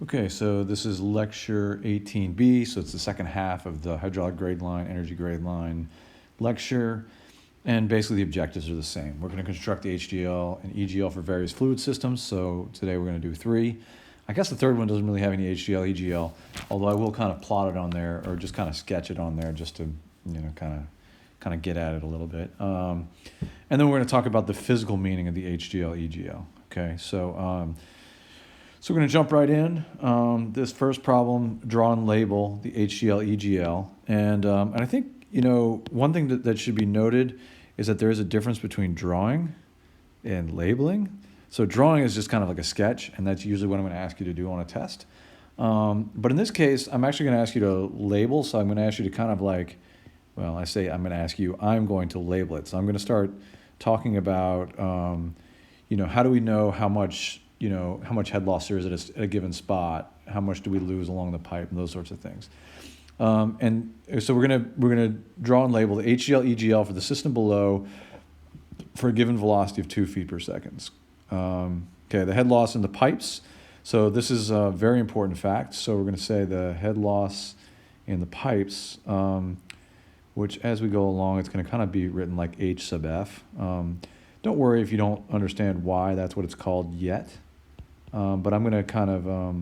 Okay, so this is lecture 18b, so it's the second half of the hydraulic grade line, energy grade line lecture, and basically the objectives are the same. We're going to construct the HGL and EGL for various fluid systems, so today we're going to do 3. I guess the third one doesn't really have any HGL, EGL, although I will kind of plot it on there, or just kind of sketch it on there just to, kind of get at it a little bit. And then we're going to talk about the physical meaning of the HGL, EGL. Okay, so we're going to jump right in. This first problem, draw and label the HGL, EGL. And I think, one thing that should be noted is that there is a difference between drawing and labeling. So drawing is just kind of like a sketch, and that's usually what I'm going to ask you to do on a test. But in this case, I'm actually going to ask you to label. So I'm going to ask you to kind of like, well, I say I'm going to ask you, I'm going to label it. So I'm going to start talking about, how do we know how much head loss there is at a given spot, how much do we lose along the pipe, and those sorts of things. And so we're gonna draw and label the HGL, EGL for the system below for a given velocity of 2 feet per second. Okay, the head loss in the pipes. So this is a very important fact. So we're going to say the head loss in the pipes, which as we go along, it's going to kind of be written like H sub F. Don't worry if you don't understand why that's what it's called yet. But I'm going to kind of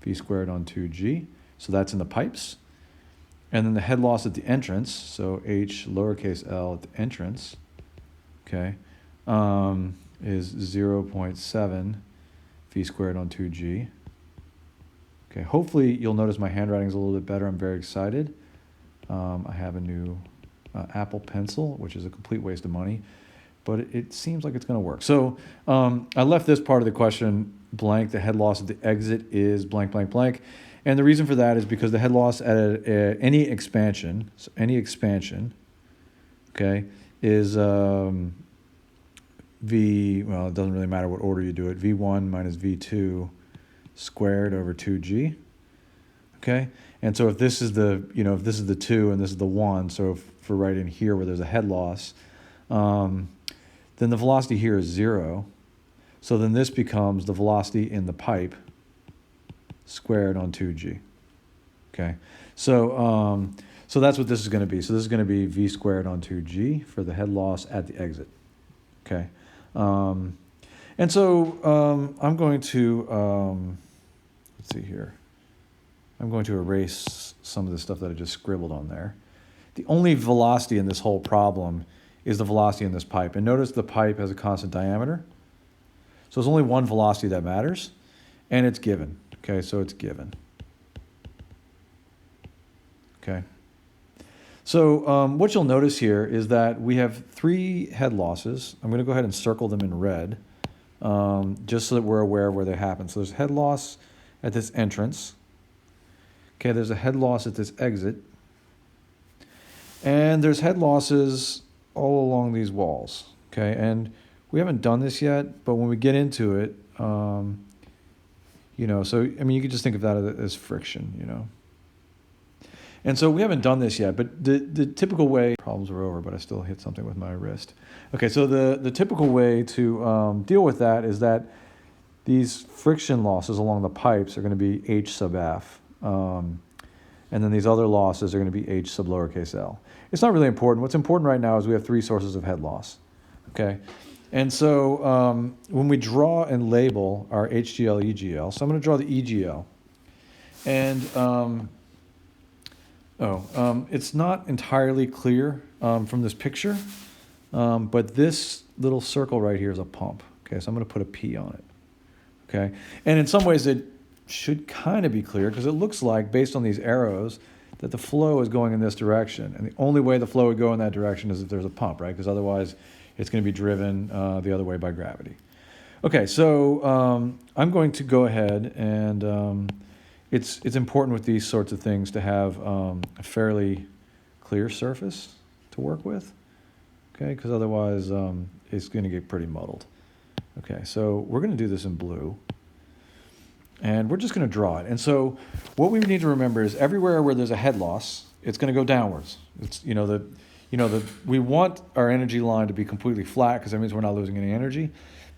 V squared on 2G. So that's in the pipes. And then the head loss at the entrance, so H lowercase l at the entrance, okay, is 0.7 V squared on 2G. Okay, hopefully you'll notice my handwriting is a little bit better. I'm very excited. I have a new Apple Pencil, which is a complete waste of money, but it seems like it's going to work. So I left this part of the question blank. The head loss at the exit is blank, blank, blank. And the reason for that is because the head loss at any expansion, okay, is V, well, it doesn't really matter what order you do it, V1 minus V2 squared over 2G, okay? And so if this is the, if this is the 2 and this is the 1, so if we're right in here where there's a head loss, then the velocity here is 0. So then this becomes the velocity in the pipe squared on 2G. Okay, so so that's what this is going to be. So this is going to be V squared on 2G for the head loss at the exit. Okay, and so I'm going to let's see here. I'm going to erase some of the stuff that I just scribbled on there. The only velocity in this whole problem is the velocity in this pipe. And notice the pipe has a constant diameter. So there's only one velocity that matters, and it's given. Okay, so it's given. Okay. So what you'll notice here is that we have 3 head losses. I'm going to go ahead and circle them in red, just so that we're aware of where they happen. So there's head loss at this entrance. Okay, there's a head loss at this exit. And there's head losses all along these walls. Okay, and we haven't done this yet, but when we get into it, so, I mean, you could just think of that as friction, And so we haven't done this yet, but the typical way, problems are over, but I still hit something with my wrist. Okay, so the typical way to deal with that is that these friction losses along the pipes are going to be H sub F. And then these other losses are going to be H sub lowercase l. It's not really important. What's important right now is we have 3 sources of head loss. Okay. And so when we draw and label our HGL, EGL, so I'm going to draw the EGL. And, it's not entirely clear from this picture, but this little circle right here is a pump. Okay, so I'm going to put a P on it. Okay, and in some ways it should kind of be clear because it looks like, based on these arrows, that the flow is going in this direction. And the only way the flow would go in that direction is if there's a pump, right? Because otherwise it's going to be driven the other way by gravity. Okay, so I'm going to go ahead and it's important with these sorts of things to have a fairly clear surface to work with, okay? Because otherwise it's going to get pretty muddled. Okay, so we're going to do this in blue. And we're just going to draw it. And so what we need to remember is everywhere where there's a head loss, it's going to go downwards. It's, we want our energy line to be completely flat because that means we're not losing any energy.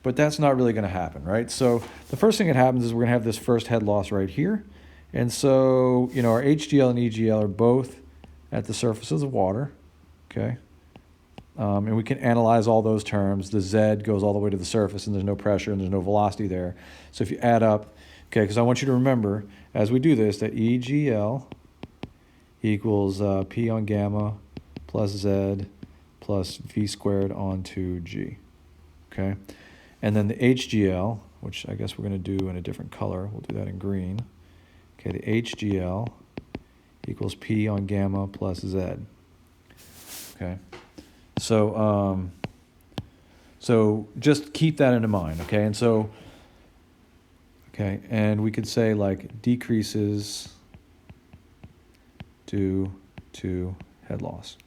but that's not really going to happen, right? So the first thing that happens is we're going to have this first head loss right here. And so, you know, our HGL and EGL are both at the surfaces of water, okay? And we can analyze all those terms. The Z goes all the way to the surface, and there's no pressure and there's no velocity there. So if you add up, okay, because I want you to remember, as we do this, that EGL equals P on gamma plus Z plus V squared on 2G, okay? And then the HGL, which I guess we're going to do in a different color. We'll do that in green. Okay, the HGL equals P on gamma plus Z, okay? So, so just keep that into mind, okay? And so, okay, and we could say like decreases due to head loss,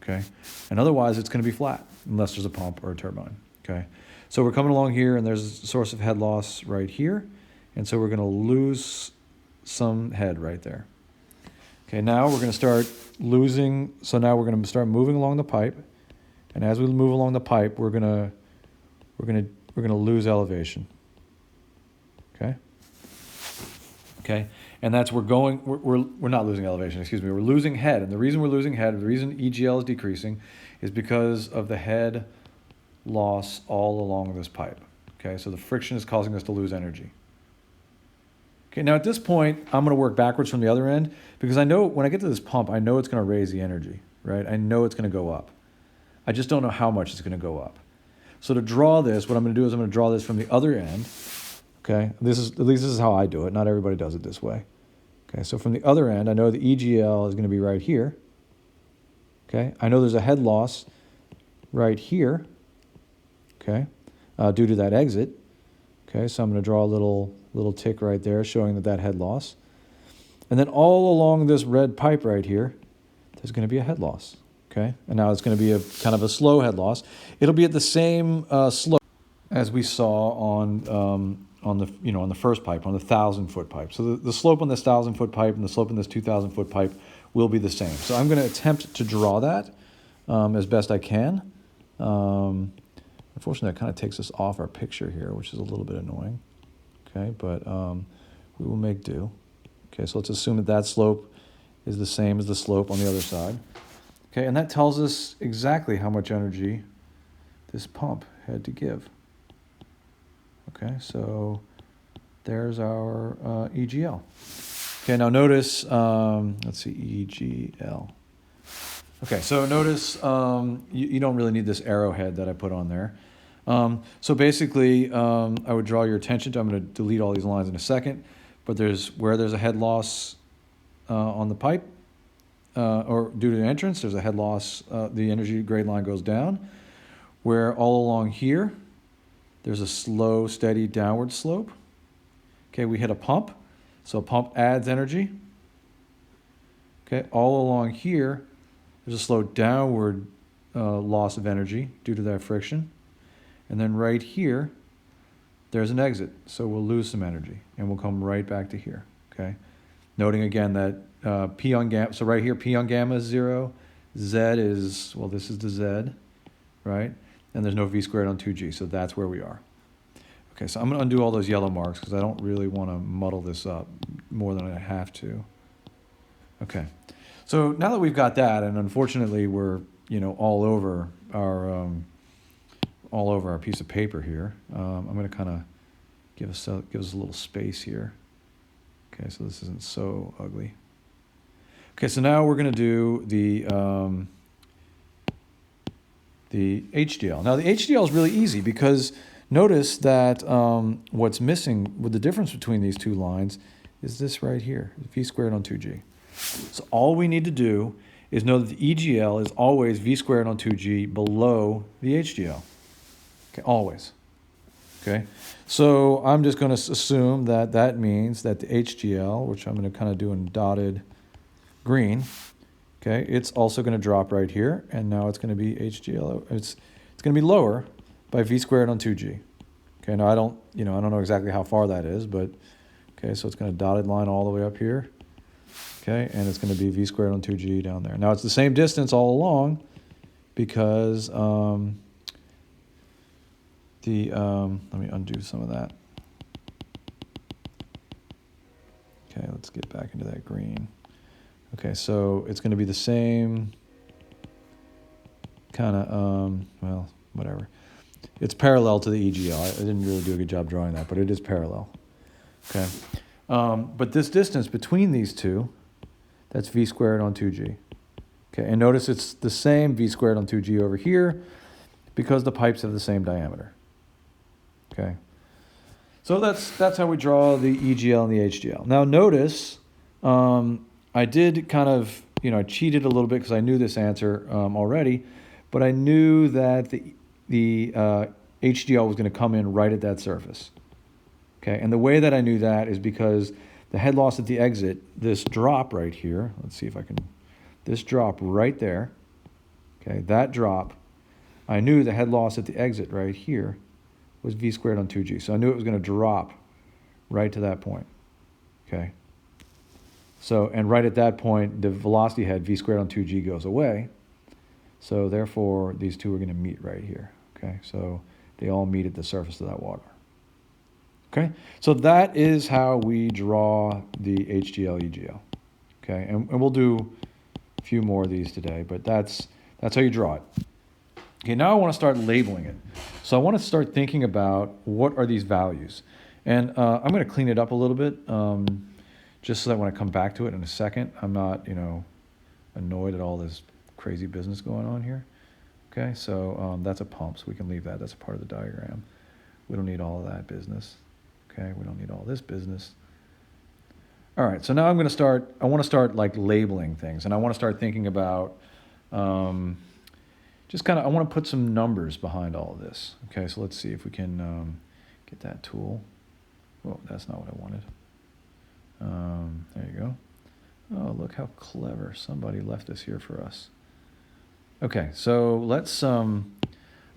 okay? And otherwise it's going to be flat unless there's a pump or a turbine, okay? So we're coming along here and there's a source of head loss right here. And so we're going to lose some head right there. Okay, now we're going to start losing, so now we're going to start moving along the pipe. And as we move along the pipe, we're going to lose elevation. Okay? Okay? And that's we're not losing elevation, excuse me. We're losing head. And the reason we're losing head, the reason EGL is decreasing is because of the head loss all along this pipe. Okay? So the friction is causing us to lose energy. Okay, now at this point, I'm going to work backwards from the other end because I know when I get to this pump, I know it's going to raise the energy, right? I know it's going to go up. I just don't know how much it's going to go up. So to draw this, what I'm going to do is I'm going to draw this from the other end. Okay, at least this is how I do it. Not everybody does it this way. Okay, so from the other end, I know the EGL is going to be right here. Okay, I know there's a head loss right here. Okay, due to that exit. Okay, so I'm going to draw a little tick right there showing that head loss. And then all along this red pipe right here, there's going to be a head loss. Okay, and now it's going to be a kind of a slow head loss. It'll be at the same slope as we saw on the first pipe, on the 1,000-foot pipe. So the slope on this 1,000-foot pipe and the slope on this 2,000-foot pipe will be the same. So I'm going to attempt to draw that as best I can. Unfortunately, that kind of takes us off our picture here, which is a little bit annoying. Okay, but we will make do. Okay, so let's assume that slope is the same as the slope on the other side. Okay, and that tells us exactly how much energy this pump had to give. Okay, so there's our EGL. Okay, now notice, let's see, EGL. Okay, so notice you don't really need this arrowhead that I put on there. So basically, I would draw your attention to, I'm going to delete all these lines in a second, but where there's a head loss on the pipe, or due to the entrance, there's a head loss, the energy grade line goes down, where all along here, there's a slow, steady downward slope. Okay, we hit a pump, so a pump adds energy. Okay, all along here, there's a slow downward loss of energy due to that friction. And then right here, there's an exit, so we'll lose some energy, and we'll come right back to here, okay? Noting again that P on gamma, so right here, P on gamma is 0, Z is, well, this is the Z, right? And there's no V squared on 2G, so that's where we are. Okay, so I'm going to undo all those yellow marks because I don't really want to muddle this up more than I have to. Okay, so now that we've got that, and unfortunately we're, all over our piece of paper here, I'm going to kind of give us a little space here. Okay, so this isn't so ugly. Okay, so now we're going to do the HDL. Now the HDL is really easy because notice that what's missing with the difference between these two lines is this right here, V squared on 2G. So all we need to do is know that the EGL is always V squared on 2G below the HDL. Okay, always. Okay, so I'm just going to assume that means that the HGL, which I'm going to kind of do in dotted green, okay, it's also going to drop right here, and now it's going to be HGL. It's going to be lower by V squared on 2G. Okay, now I don't know exactly how far that is, but okay, so it's going to dotted line all the way up here. Okay, and it's going to be V squared on 2G down there. Now it's the same distance all along because let me undo some of that. Okay, let's get back into that green. Okay, so it's going to be the same kind of, well, whatever. It's parallel to the EGL. I didn't really do a good job drawing that, but it is parallel. Okay. But this distance between these two, that's v squared on 2g. Okay, and notice it's the same v squared on 2g over here because the pipes have the same diameter. Okay. So that's how we draw the EGL and the HGL. Now notice, I did kind of, I cheated a little bit because I knew this answer already, but I knew that the HGL was going to come in right at that surface. Okay, and the way that I knew that is because the head loss at the exit, this drop right here, let's see if I can, this drop right there, okay, that drop, I knew the head loss at the exit right here was v squared on 2g. So I knew it was going to drop right to that point, okay? So, and right at that point, the velocity head, v squared on 2g, goes away. So therefore, these two are going to meet right here, okay? So they all meet at the surface of that water. Okay, so that is how we draw the HGL EGL. Okay, and we'll do a few more of these today, but that's how you draw it. Okay, now I want to start labeling it. So I want to start thinking about what are these values. And I'm going to clean it up a little bit, just so that when I come back to it in a second, I'm not, annoyed at all this crazy business going on here. Okay, so that's a pump, so we can leave that. That's a part of the diagram. We don't need all of that business. Okay, we don't need all this business. All right, so now I want to start like labeling things, and I want to start thinking about just kind of, I want to put some numbers behind all of this. Okay, so let's see if we can get that tool. Well, that's not what I wanted. There you go. Oh, look how clever. Somebody left this here for us. Okay, so let's, I'm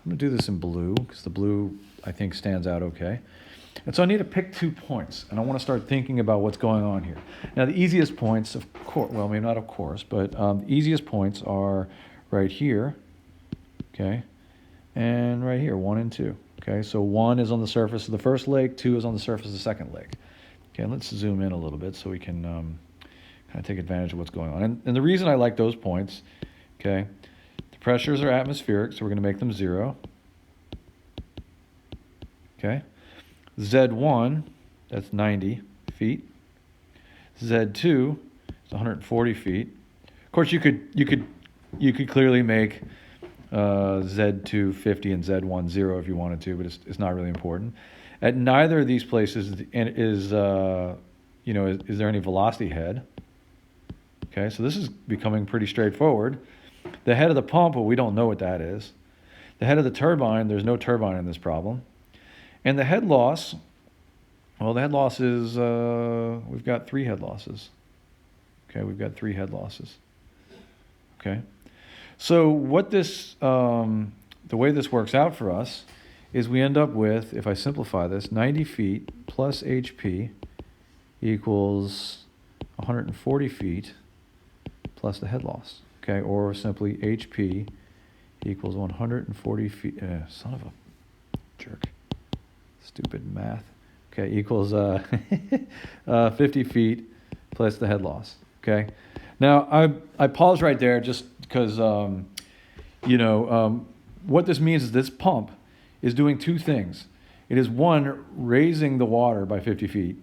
going to do this in blue, because the blue, I think, stands out okay. And so I need to pick 2 points, and I want to start thinking about what's going on here. Now, the easiest points, of course, well, maybe not of course, but the easiest points are right here, okay, and right here, 1 and 2. Okay, so 1 is on the surface of the first lake, 2 is on the surface of the second lake. Okay, let's zoom in a little bit so we can kind of take advantage of what's going on. And the reason I like those points, okay, the pressures are atmospheric, so we're going to make them 0. Okay. Z1, that's 90 feet. Z2 is 140 feet. Of course, you could clearly make Z2 50 and Z1 0 if you wanted to, but it's not really important. At neither of these places is there any velocity head? Okay, so this is becoming pretty straightforward. The head of the pump, well, we don't know what that is. The head of the turbine, there's no turbine in this problem. And the head loss, well, the head loss is, we've got 3 head losses. Okay, we've got 3 head losses. Okay, so what this, the way this works out for us is we end up with, if I simplify this, 90 feet plus HP equals 140 feet plus the head loss. Okay, or simply HP equals 140 feet, son of a jerk. Stupid math. Okay, equals 50 feet plus the head loss. Okay. Now, I pause right there just because, what this means is this pump is doing 2 things. It is, 1, raising the water by 50 feet.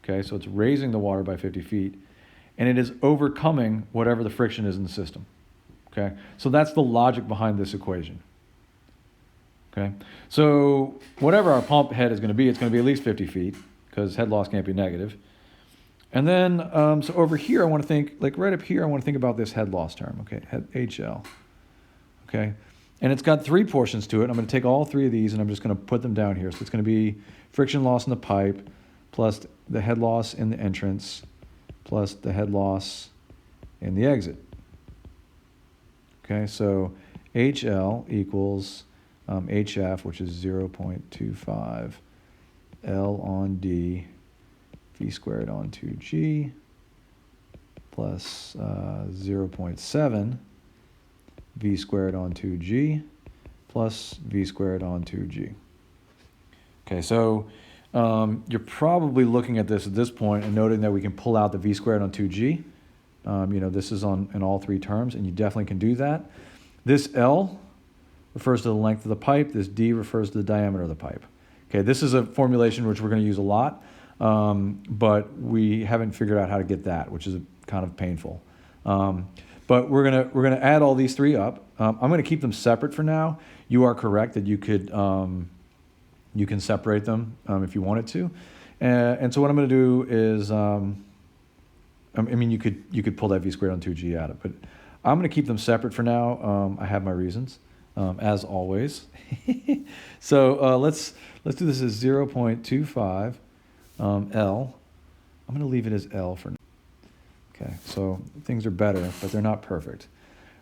Okay, so it's raising the water by 50 feet. And it is overcoming whatever the friction is in the system. Okay, so that's the logic behind this equation. Okay, so whatever our pump head is going to be, it's going to be at least 50 feet because head loss can't be negative. And then, so over here, I want to think, like right up here, I want to think about this head loss term, okay, head HL. Okay, and it's got 3 portions to it. I'm going to take all 3 of these and I'm just going to put them down here. So it's going to be friction loss in the pipe plus the head loss in the entrance plus the head loss in the exit. Okay, so HL equals HF, which is 0.25 L on D V squared on 2G plus 0.7 V squared on 2G plus V squared on 2G. Okay, so you're probably looking at this point and noting that we can pull out the v squared on 2g. This is in all three terms, and you definitely can do that. This L refers to the length of the pipe. This D refers to the diameter of the pipe. Okay, this is a formulation which we're going to use a lot, but we haven't figured out how to get that, which is kind of painful. But we're gonna add all these three up. I'm going to keep them separate for now. You are correct that you can separate them if you wanted to, and so what I'm going to do is, you could pull that v squared on 2g out of it, but I'm going to keep them separate for now. I have my reasons, as always. So let's do this as 0.25 L. I'm going to leave it as L for now. Okay, so things are better, but they're not perfect.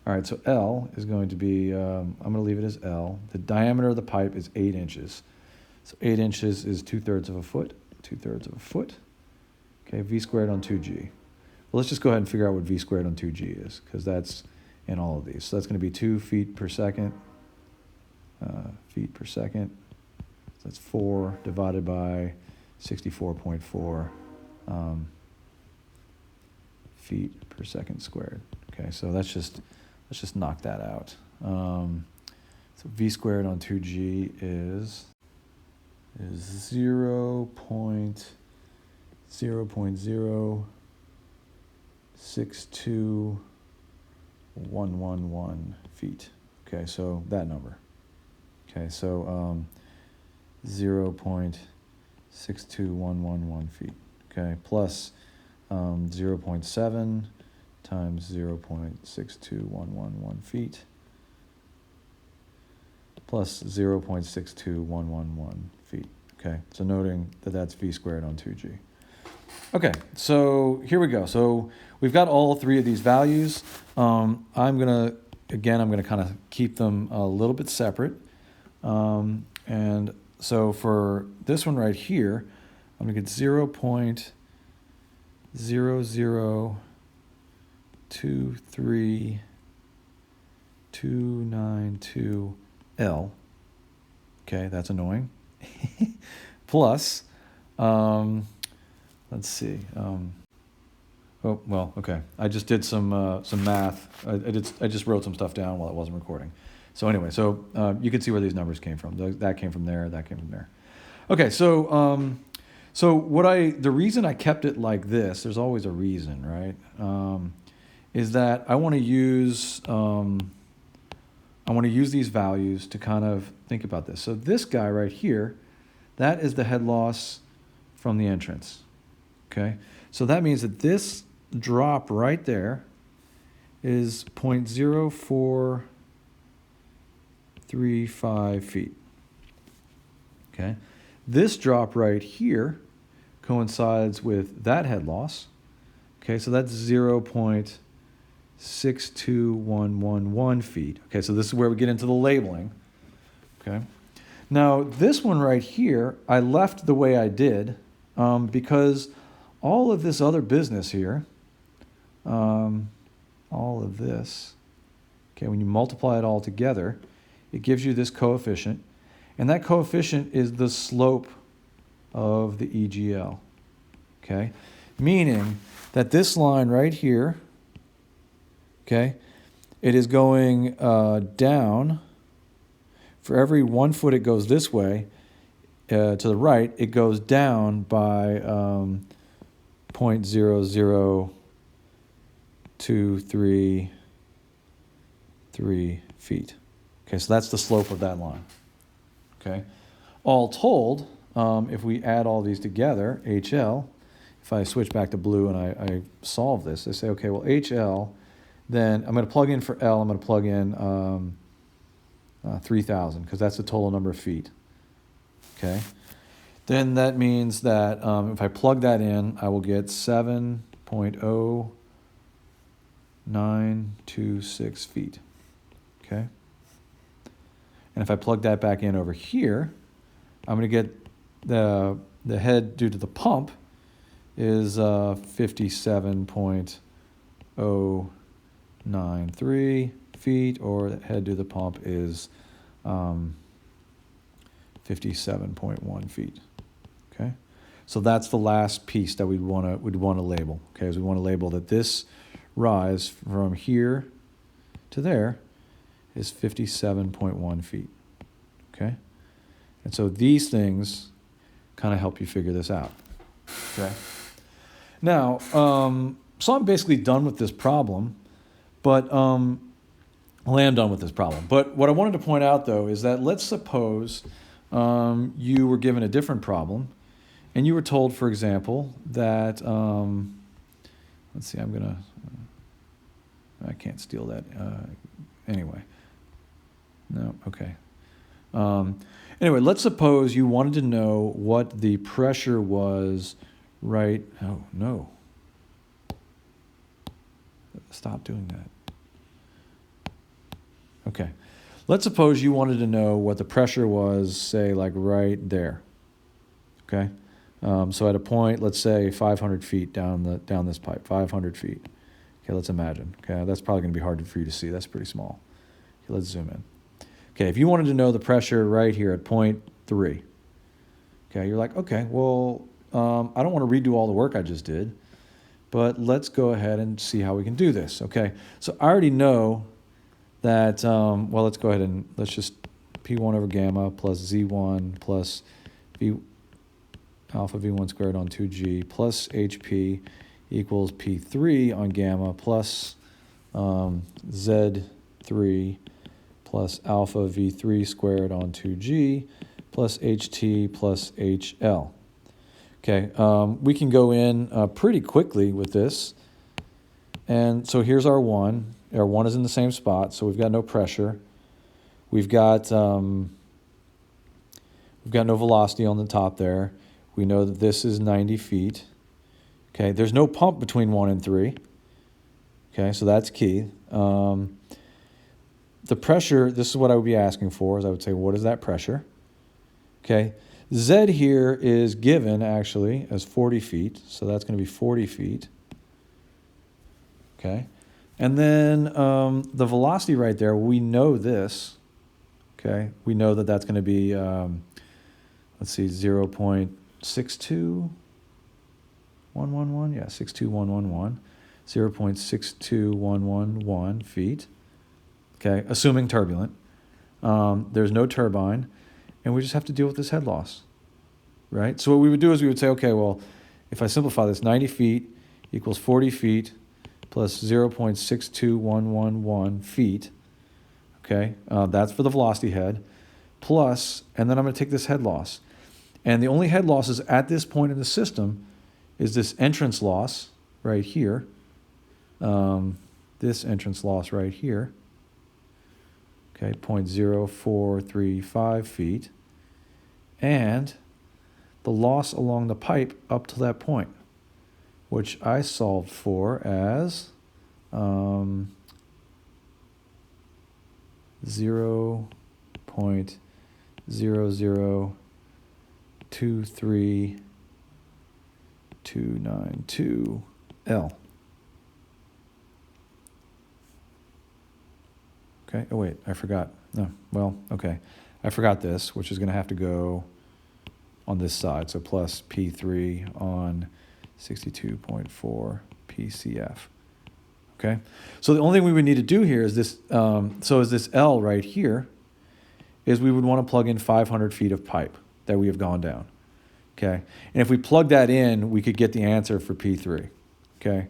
All right, so L is going to be, I'm going to leave it as L. The diameter of the pipe is 8 inches. So 8 inches is 2/3 of a foot, 2/3 of a foot. Okay, v squared on 2g. Well, let's just go ahead and figure out what v squared on 2g is, because that's in all of these. So that's going to be 2 feet per second, feet per second. So that's 4 divided by 64.4 feet per second squared. Okay, so let's just knock that out. So v squared on 2g is 0.0006211 feet. Okay, so that number. Okay, so 0.62111 feet. Okay, plus 0.7 times 0.62111 feet plus 0.62111 feet. Okay, so noting that that's v squared on 2g. Okay, so here we go. So we've got all three of these values. I'm gonna kind of keep them a little bit separate. And so for this one right here, I'm gonna get 0.0023292 L. Okay, that's annoying. Plus, let's see. Okay. I just did some math. I just wrote some stuff down while I wasn't recording. So anyway, you can see where these numbers came from. That came from there. That came from there. Okay, so the reason I kept it like this, there's always a reason, right? Is that I want to use these values to kind of think about this. So this guy right here, that is the head loss from the entrance. Okay, so that means that this drop right there is 0.0435 feet. Okay, this drop right here coincides with that head loss. Okay, so that's 0.62111 feet. Okay, so this is where we get into the labeling. Okay, now this one right here, I left the way I did because all of this other business here, all of this, okay, when you multiply it all together, it gives you this coefficient, and that coefficient is the slope of the EGL, okay? Meaning that this line right here, okay, it is going down. For every 1 foot it goes this way, to the right, it goes down by 0.00233 feet. Okay, so that's the slope of that line. Okay, all told, if we add all these together, HL, if I switch back to blue and I solve this, I say, okay, well, HL, then I'm going to plug in for L, I'm going to plug in 3,000, because that's the total number of feet. Okay, then that means that if I plug that in, I will get 7.0926 feet. Okay, and if I plug that back in over here, I'm going to get the head due to the pump is 57.093 feet, or the head to the pump is 57.1 feet. Okay, so that's the last piece that we'd want to label. Okay, is we want to label that this rise from here to there is 57.1 feet. Okay, and so these things kind of help you figure this out. Okay, now so I'm basically done with this problem, but well, I am done with this problem. But what I wanted to point out though is that let's suppose you were given a different problem, and you were told, for example, that let's see, I can't steal that anyway. No, okay. Anyway, let's suppose you wanted to know what the pressure was right. Oh no! Stop doing that. Okay. Let's suppose you wanted to know what the pressure was, say, like right there. Okay. So at a point, let's say 500 feet down this pipe, 500 feet. Okay, let's imagine. Okay, that's probably going to be hard for you to see. That's pretty small. Okay, let's zoom in. Okay, if you wanted to know the pressure right here at point 3, okay, you're like, okay, well, I don't want to redo all the work I just did, but let's go ahead and see how we can do this. Okay, so I already know that, well, let's go ahead and let's just P1 over gamma plus Z1 plus V alpha V1 squared on 2G plus HP equals P3 on gamma plus Z3 plus alpha V3 squared on 2G plus HT plus HL. Okay, we can go in pretty quickly with this. And so here's our 1. Our 1 is in the same spot, so we've got no pressure. We've got no velocity on the top there. We know that this is 90 feet. Okay, there's no pump between 1 and 3. Okay, so that's key. The pressure, this is what I would be asking for, is I would say, what is that pressure? Okay, Z here is given, actually, as 40 feet, so that's going to be 40 feet. Okay, and then the velocity right there, we know this. Okay, we know that that's going to be, let's see, 0.62111, yeah, 62111, 0.62111 feet. Okay, assuming turbulent. There's no turbine, and we just have to deal with this head loss, right? So what we would do is we would say, okay, well, if I simplify this, 90 feet equals 40 feet plus 0.62111 feet, okay? That's for the velocity head, plus, and then I'm going to take this head loss. And the only head losses at this point in the system is this entrance loss right here, this entrance loss right here, okay, 0.0435 feet, and the loss along the pipe up to that point, which I solved for as 0.0023292 L. Okay, oh wait, I forgot. No, well, okay. I forgot this, which is going to have to go on this side. So plus P3 on 62.4 PCF. Okay, so the only thing we would need to do here is this, so is this L right here, is we would want to plug in 500 feet of pipe that we have gone down. Okay, and if we plug that in, we could get the answer for P3. Okay,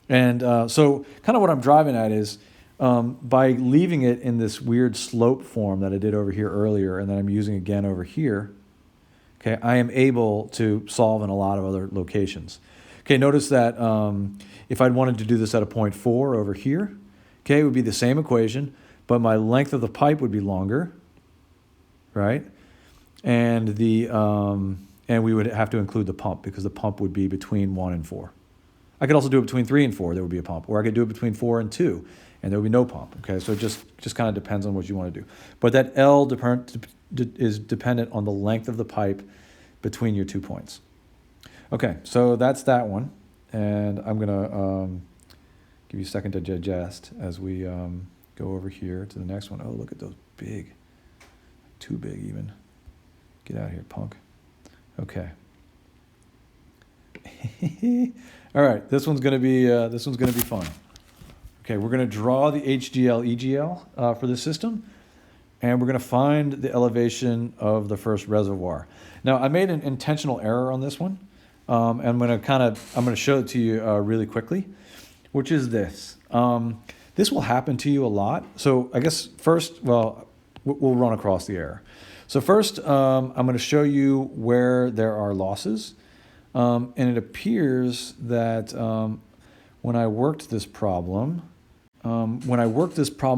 and so kind of what I'm driving at is, by leaving it in this weird slope form that I did over here earlier and that I'm using again over here, okay, I am able to solve in a lot of other locations. Okay, notice that if I'd wanted to do this at a point 4 over here, okay, it would be the same equation, but my length of the pipe would be longer, right? And and we would have to include the pump because the pump would be between 1 and 4. I could also do it between 3 and 4, there would be a pump, or I could do it between 4 and 2, and there would be no pump. Okay, so it just kind of depends on what you want to do. But that L is dependent on the length of the pipe between your 2 points. Okay, so that's that one, and I'm gonna give you a second to digest as we go over here to the next one. Oh, look at those big, too big even. Get out of here, punk. Okay. All right, this one's gonna be fun. Okay, we're gonna draw the HGL EGL for this system, and we're gonna find the elevation of the first reservoir. Now, I made an intentional error on this one. And I'm gonna show it to you really quickly, which is this. This will happen to you a lot. So I guess first, well, we'll run across the error. So first, I'm going to show you where there are losses. And it appears that when I worked this problem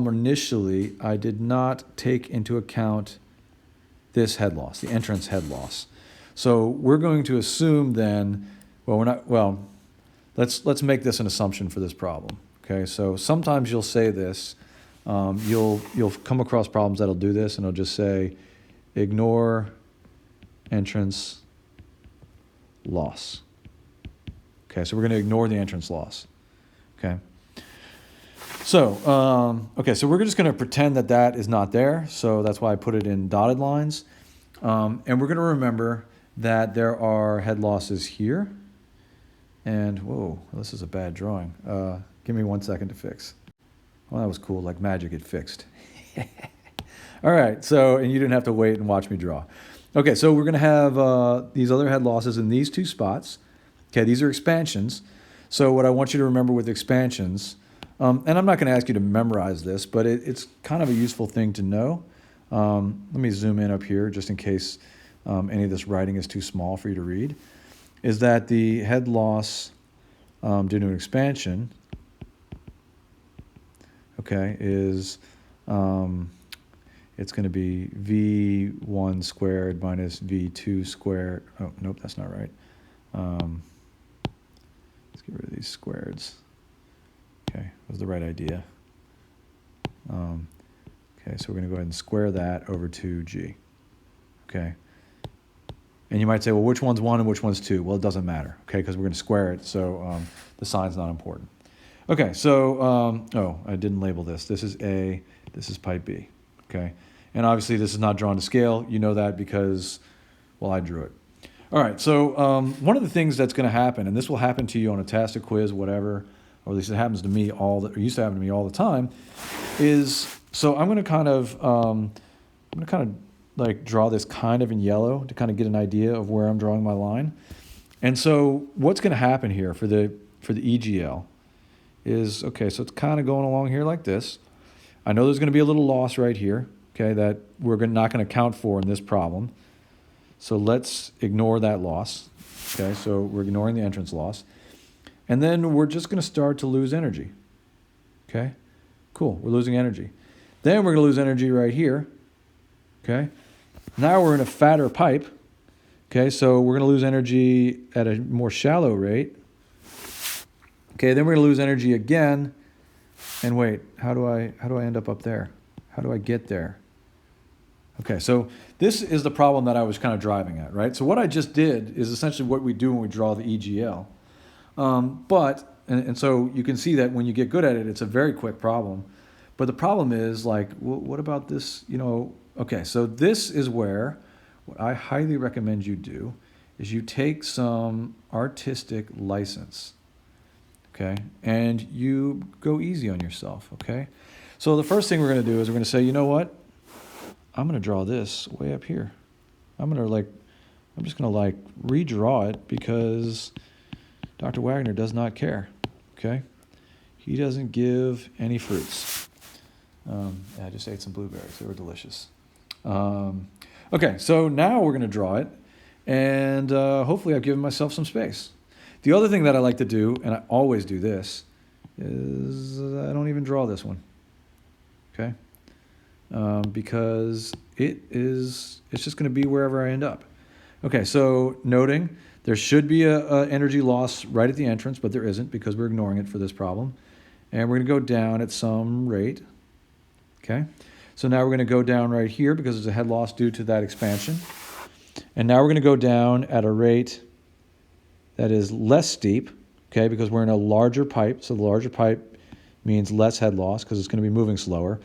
initially, I did not take into account this head loss, the entrance head loss. So we're going to assume then, let's make this an assumption for this problem. Okay, so sometimes you'll say this, you'll come across problems that'll do this, and it'll just say, ignore entrance loss. Okay, so we're going to ignore the entrance loss. Okay. So, so we're just going to pretend that that is not there. So that's why I put it in dotted lines. And we're going to remember that there are head losses here. And, whoa, this is a bad drawing. Give me 1 second to fix. Well, that was cool. Like magic, it fixed. All right, so, and you didn't have to wait and watch me draw. Okay, so we're going to have these other head losses in these two spots. Okay, these are expansions. So what I want you to remember with expansions, and I'm not going to ask you to memorize this, but it's kind of a useful thing to know. Let me zoom in up here just in case any of this writing is too small for you to read, is that the head loss due to an expansion, okay, is it's going to be V1 squared minus V2 squared. Oh, nope, that's not right. Let's get rid of these squareds. Okay, that was the right idea. Okay, so we're going to go ahead and square that over 2G. Okay. And you might say, well, which one's 1 and which one's 2? Well, it doesn't matter, okay, because we're going to square it, so the sign's not important. Okay, so, I didn't label this. This is A, this is pipe B, okay? And obviously this is not drawn to scale. You know that because, well, I drew it. All right, so one of the things that's going to happen, and this will happen to you on a test, a quiz, whatever, or at least it happens to me or used to happen to me all the time, is, so I'm going to kind of like draw this kind of in yellow to kind of get an idea of where I'm drawing my line. And so what's going to happen here for the EGL is, okay, so it's kind of going along here like this. I know there's going to be a little loss right here, okay, that we're not going to account for in this problem. So let's ignore that loss. Okay, so we're ignoring the entrance loss. And then we're just going to start to lose energy. Okay, cool, we're losing energy. Then we're going to lose energy right here. Okay, now we're in a fatter pipe. Okay, so we're going to lose energy at a more shallow rate. Okay, then we're going to lose energy again. And wait, how do I end up there? How do I get there? Okay, so this is the problem that I was kind of driving at, right? So what I just did is essentially what we do when we draw the EGL. And so you can see that when you get good at it, it's a very quick problem. But the problem is, like, what about this, okay, so this is where what I highly recommend you do is you take some artistic license, okay, and you go easy on yourself, okay? So the first thing we're going to do is we're going to say, you know what? I'm going to draw this way up here. I'm just going to redraw it because Dr. Wagner does not care, okay? He doesn't give any fruits. I just ate some blueberries. They were delicious. Okay, so now we're going to draw it, and hopefully I've given myself some space. The other thing that I like to do, and I always do this, is I don't even draw this one, okay? Because it's just going to be wherever I end up. Okay, so noting there should be a energy loss right at the entrance, but there isn't because we're ignoring it for this problem. And we're going to go down at some rate. Okay, so now we're going to go down right here because there's a head loss due to that expansion. And now we're going to go down at a rate that is less steep, okay, because we're in a larger pipe. So the larger pipe means less head loss because it's going to be moving slower.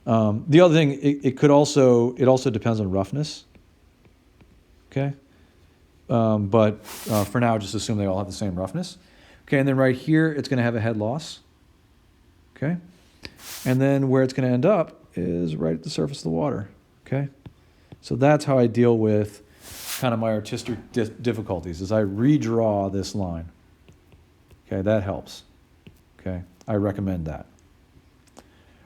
The other thing, it also depends on roughness. okay? For now, just assume they all have the same roughness. Okay, and then right here, it's going to have a head loss, okay? And then where it's going to end up is right at the surface of the water, okay? So that's how I deal with kind of my artistic difficulties, is I redraw this line. Okay, that helps. Okay, I recommend that.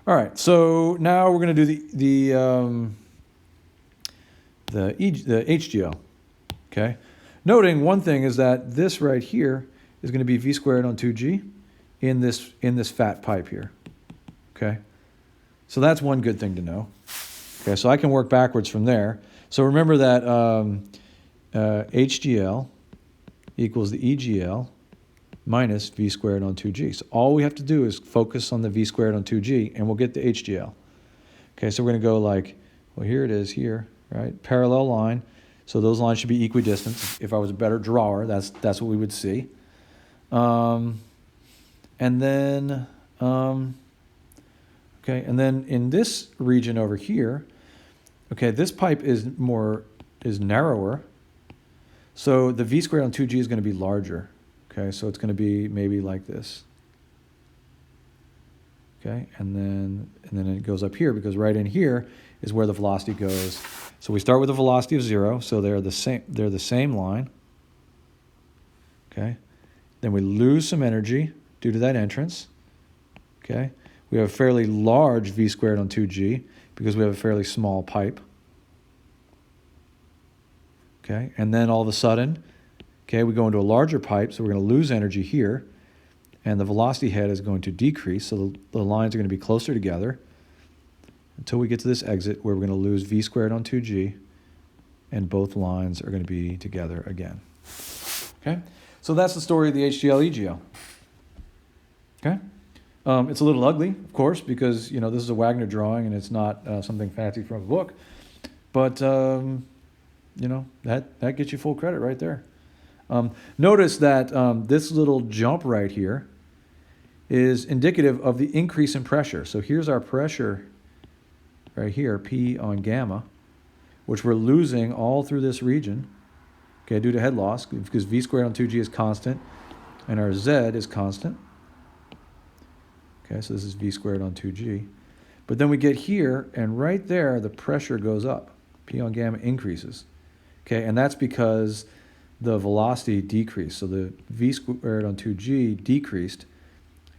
All right, so now we're going to do the HGL. Okay, noting one thing is that this right here is going to be v squared on 2g in this fat pipe here. Okay, so that's one good thing to know. Okay, so I can work backwards from there. So remember that HGL equals the EGL minus v squared on 2g. So all we have to do is focus on the v squared on 2g, and we'll get the HGL. Okay, so we're going to go like, well, here it is here, right? Parallel line. So those lines should be equidistant. If I was a better drawer, that's what we would see. And then, okay, and then in this region over here, okay, this pipe is narrower. So the v squared on 2g is going to be larger. Okay, so it's going to be maybe like this. Okay, and then it goes up here, because right in here is where the velocity goes. So we start with a velocity of 0, so they're the same line. Okay, then we lose some energy due to that entrance. Okay, we have a fairly large v squared on 2g because we have a fairly small pipe. Okay, and then all of a sudden, okay, we go into a larger pipe, so we're going to lose energy here, and the velocity head is going to decrease, so the lines are going to be closer together until we get to this exit where we're going to lose v squared on 2g, and both lines are going to be together again. Okay, so that's the story of the HGL EGL. Okay, it's a little ugly, of course, because this is a Wagner drawing and it's not something fancy from a book, but that gets you full credit right there. Notice that this little jump right here is indicative of the increase in pressure. So here's our pressure right here, P on gamma, which we're losing all through this region, okay, due to head loss, because v squared on 2g is constant, and our z is constant. Okay, so this is v squared on 2g. But then we get here, and right there, the pressure goes up. P on gamma increases. Okay, and that's because the velocity decreased. So the v squared on 2g decreased,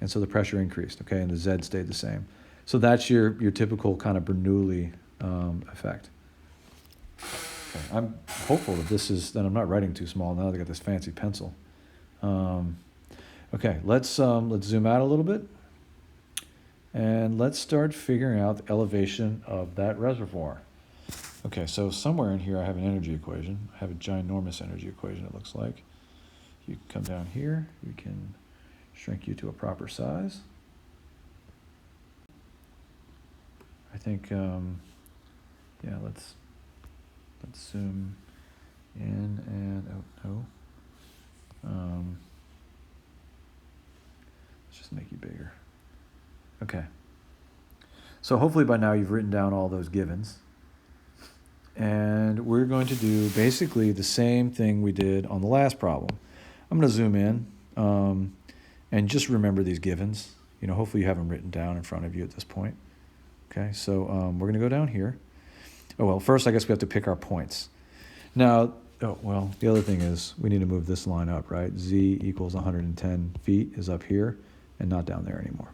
and so the pressure increased, okay, and the z stayed the same. So that's your typical kind of Bernoulli effect. Okay, I'm hopeful that I'm not writing too small now that I got this fancy pencil. Okay, let's zoom out a little bit, and let's start figuring out the elevation of that reservoir. Okay, so somewhere in here I have an energy equation. I have a ginormous energy equation, it looks like. You can come down here. We can shrink you to a proper size. I think, yeah, let's zoom in and out. Let's just make you bigger. Okay. So hopefully by now you've written down all those givens. And we're going to do basically the same thing we did on the last problem. I'm going to zoom in and just remember these givens. Hopefully you have them written down in front of you at this point. Okay, so we're going to go down here. Oh, well, first I guess we have to pick our points. Now, the other thing is we need to move this line up, right? Z equals 110 feet is up here and not down there anymore.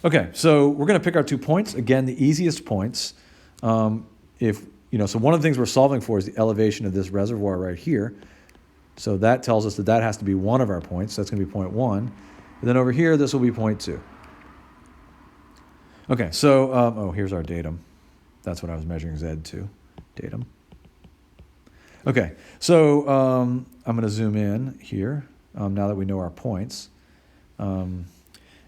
Okay, so we're going to pick our 2 points. Again, the easiest points. So one of the things we're solving for is the elevation of this reservoir right here. So that tells us that has to be one of our points. That's going to be point 1. And then over here, this will be point 2. Okay, so, here's our datum. That's what I was measuring Z to, datum. Okay, so I'm going to zoom in here now that we know our points. And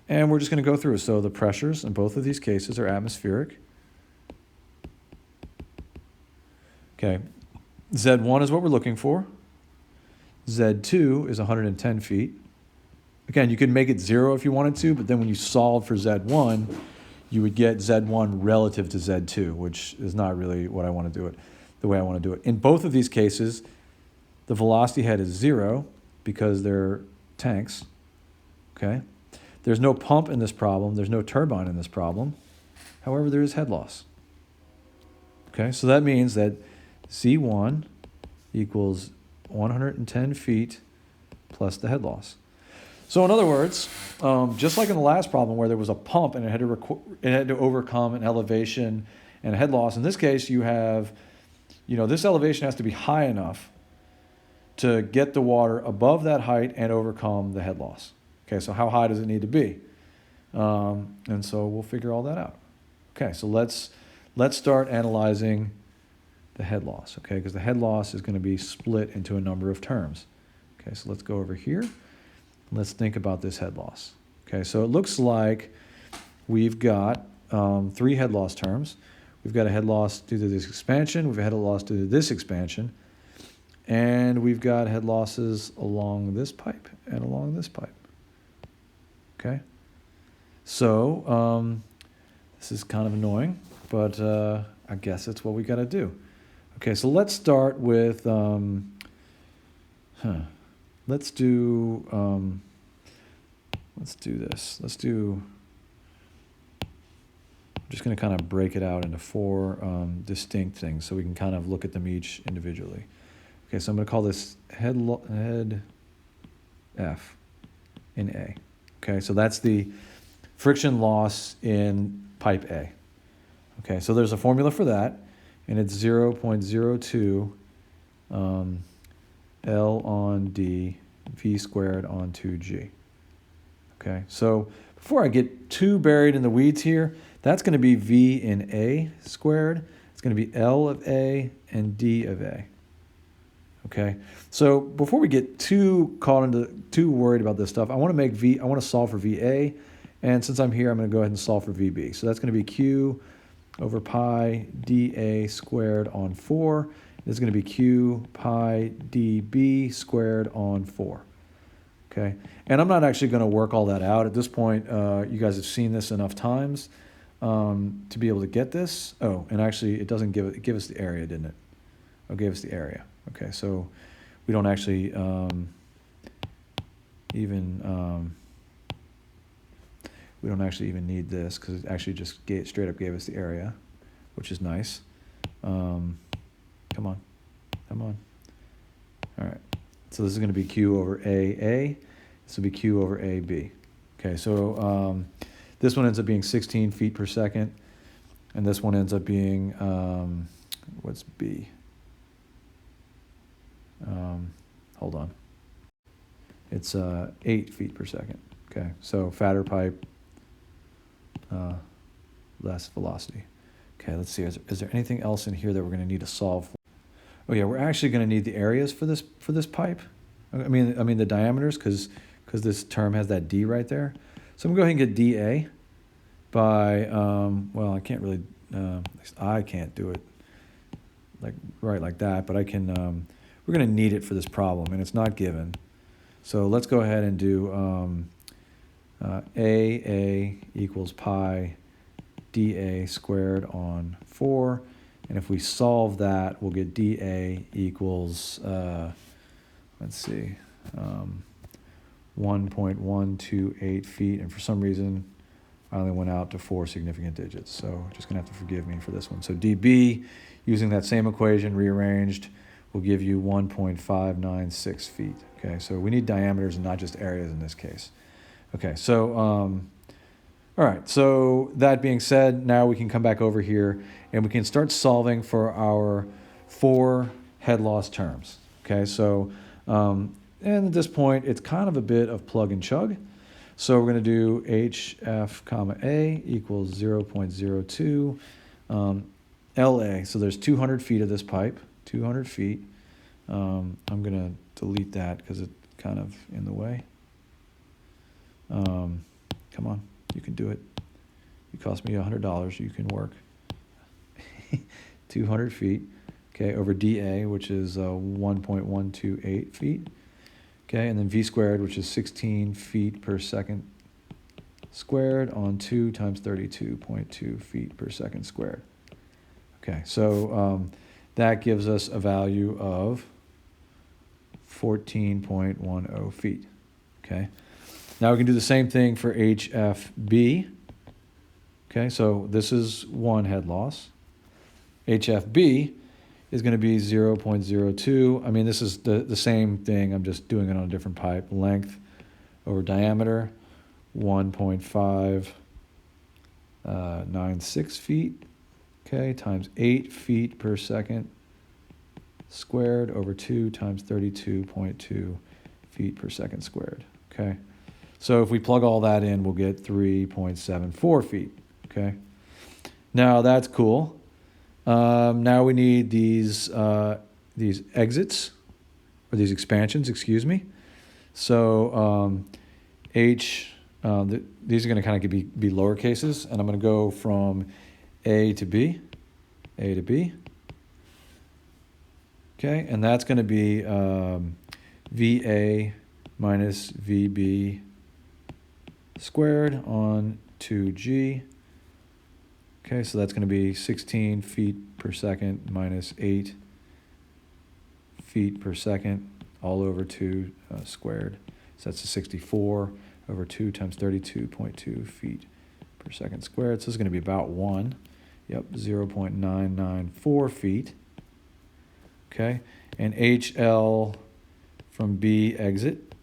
we're just going to go through. So the pressures in both of these cases are atmospheric. Okay, Z1 is what we're looking for. Z2 is 110 feet. Again, you could make it 0 if you wanted to, but then when you solve for Z1, you would get Z1 relative to Z2, which is not really what I want to do it, the way I want to do it. In both of these cases, The velocity head is 0 because they're tanks, okay? There's no pump in this problem. There's no turbine in this problem. However, there is head loss. Okay, so that means that Z1 equals 110 feet plus the head loss. So in other words, just like in the last problem where there was a pump and it had to overcome an elevation and a head loss, in this case you have, this elevation has to be high enough to get the water above that height and overcome the head loss. Okay, so how high does it need to be? And so we'll figure all that out. Okay, so let's start analyzing the head loss, okay, because the head loss is going to be split into a number of terms. Okay, so let's go over here. Let's think about this head loss. Okay, so it looks like we've got 3 head loss terms. We've got a head loss due to this expansion. We've got a head loss due to this expansion. And we've got head losses along this pipe and along this pipe. Okay, so this is kind of annoying, but I guess it's what we got to do. Okay, so let's start with, let's do this. I'm just going to kind of break it out into 4 distinct things so we can kind of look at them each individually. Okay, so I'm going to call this head F in A. Okay, so that's the friction loss in pipe A. Okay, so there's a formula for that, and it's 0.02 L on D V squared on 2G. Okay, so before I get too buried in the weeds here, that's going to be V in A squared. It's going to be L of A and D of A. Okay, so before we get too worried about this stuff, I want to solve for VA, and since I'm here, I'm going to go ahead and solve for VB. So that's going to be Q over pi dA squared on 4. It's going to be Q pi dB squared on 4. Okay, and I'm not actually going to work all that out at this point. You guys have seen this enough times to be able to get this. Oh, and actually, it doesn't give us the area, didn't it? Oh, it gave us the area. Okay, so we don't actually even need this because it actually just straight up gave us the area, which is nice. Come on. All right, so this is going to be Q over AA. This will be Q over AB. Okay, so this one ends up being 16 feet per second, and this one ends up being, what's B? Hold on. It's 8 feet per second. Okay, so fatter pipe, less velocity. Okay, let's see. Is there anything else in here that we're going to need to solve for? Oh yeah, we're actually going to need the areas for this pipe. I mean the diameters because this term has that D right there. So I'm going to go ahead and get dA by well, I can't really at least I can't do it like that, but I can. We're going to need it for this problem, and it's not given. So let's go ahead and do AA equals pi dA squared on 4. And if we solve that, we'll get dA equals, let's see, 1.128 feet. And for some reason, I only went out to 4 significant digits. So just going to have to forgive me for this one. So dB, using that same equation rearranged, will give you 1.596 feet. Okay, so we need diameters and not just areas in this case. Okay, so, all right, so that being said, now we can come back over here and we can start solving for our 4 head loss terms. Okay, so, and at this point, it's kind of a bit of plug and chug. So we're going to do HF comma A equals 0.02 LA. So there's 200 feet of this pipe. 200 feet. I'm going to delete that because it's kind of in the way. Come on, you can do it. It cost me $100. You can work. 200 feet, okay, over dA, which is 1.128 feet. Okay, and then V squared, which is 16 feet per second squared on 2 times 32.2 feet per second squared. Okay, so that gives us a value of 14.10 feet. Okay. Now we can do the same thing for HFB. Okay, so this is one head loss. HFB is going to be 0.02. I mean, this is the same thing. I'm just doing it on a different pipe. Length over diameter, 1.596 feet. Okay, times 8 feet per second squared over 2 times 32.2 feet per second squared. Okay, so if we plug all that in, we'll get 3.74 feet. Okay, now that's cool. Now we need these exits, or these expansions, excuse me. So these are going to kind of be lower cases, and I'm going to go from A to B. Okay, and that's going to be VA minus VB squared on 2G. Okay, so that's going to be 16 feet per second minus 8 feet per second all over 2 squared. So that's a 64 over 2 times 32.2 feet per second squared. So this is going to be about 1. Yep, 0.994 feet. Okay, and HL from B exit,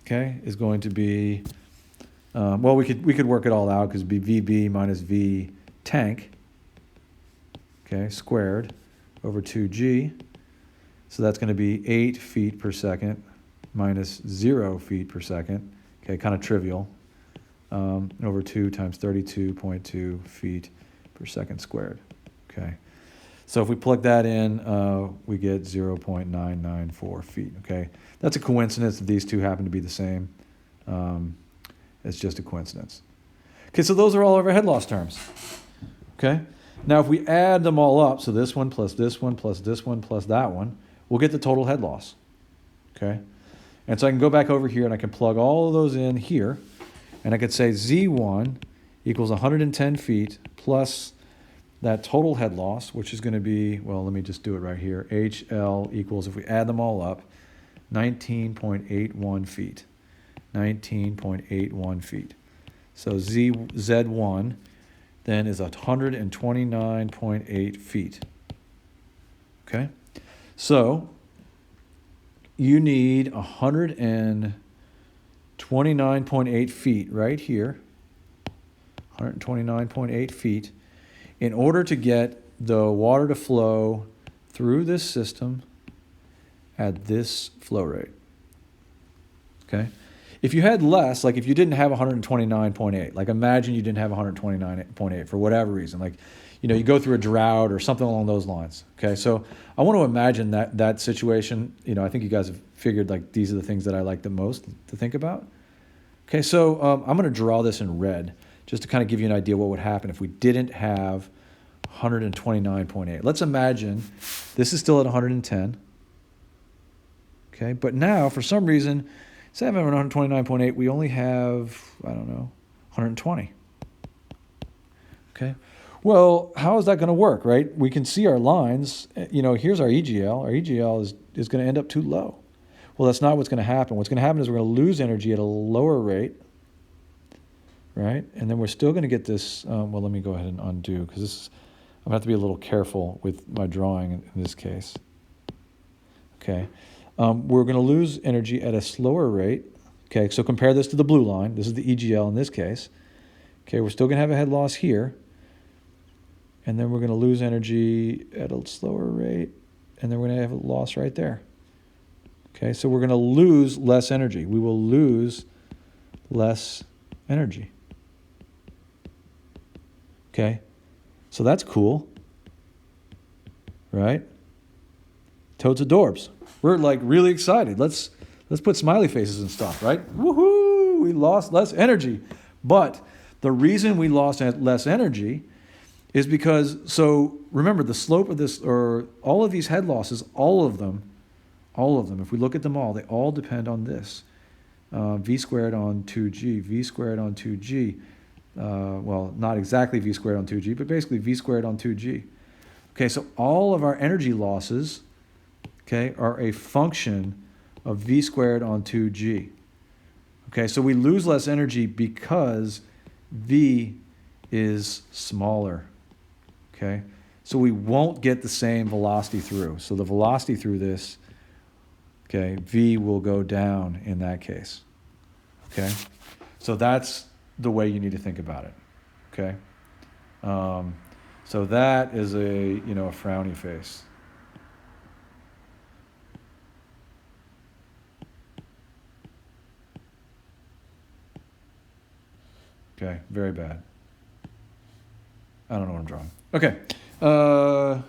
okay, is going to be, well, we could work it all out because it'd be VB minus V tank, okay, squared over 2G. So that's going to be 8 feet per second minus 0 feet per second. Okay, kind of trivial. Over 2 times 32.2 feet per second squared. Okay, so if we plug that in, we get 0.994 feet. Okay, that's a coincidence that these two happen to be the same. It's just a coincidence. Okay, so those are all of our head loss terms. Okay, now if we add them all up, so this one plus this one plus this one plus that one, we'll get the total head loss. Okay, and so I can go back over here and I can plug all of those in here, and I could say Z1 equals 110 feet plus that total head loss, which is going to be, well, let me just do it right here. HL equals, if we add them all up, 19.81 feet. 19.81 feet. So Z1 then is 129.8 feet. Okay? So you need 129.8 feet right here. 129.8 feet in order to get the water to flow through this system at this flow rate. Okay? If you had less, like if you didn't have 129.8, like imagine you didn't have 129.8 for whatever reason, like, you know, you go through a drought or something along those lines. Okay, so I want to imagine that situation. You know, I think you guys have figured like these are the things that I like the most to think about. Okay, so I'm going to draw this in red just to kind of give you an idea what would happen if we didn't have 129.8. Let's imagine this is still at 110. Okay, but now for some reason, instead of 129.8, we only have, I don't know, 120. Okay. Well, how is that going to work, right? We can see our lines. You know, here's our EGL. Our EGL is going to end up too low. Well, that's not what's going to happen. What's going to happen is we're going to lose energy at a lower rate, right? And then we're still going to get this, well, let me go ahead and undo because this is, I'm going to have to be a little careful with my drawing in this case. Okay. We're going to lose energy at a slower rate. Okay, so compare this to the blue line. This is the EGL in this case. Okay, we're still going to have a head loss here. And then we're going to lose energy at a slower rate. And then we're going to have a loss right there. Okay, so we're going to lose less energy. We will lose less energy. Okay, so that's cool. Right? Totes adorbs. We're like really excited. Let's put smiley faces and stuff, right? Woohoo! We lost less energy. But the reason we lost less energy is because, so remember the slope of this, or all of these head losses, all of them, if we look at them all, they all depend on this. V squared on 2G, V squared on 2G. Well, not exactly V squared on 2G, but basically V squared on 2G. Okay, so all of our energy losses okay, are a function of v squared on 2g. Okay, so we lose less energy because v is smaller. Okay, so we won't get the same velocity through. So the velocity through this, okay, v will go down in that case. Okay, so that's the way you need to think about it. Okay, so that is a frowny face. Okay, very bad. I don't know what I'm drawing. Okay. All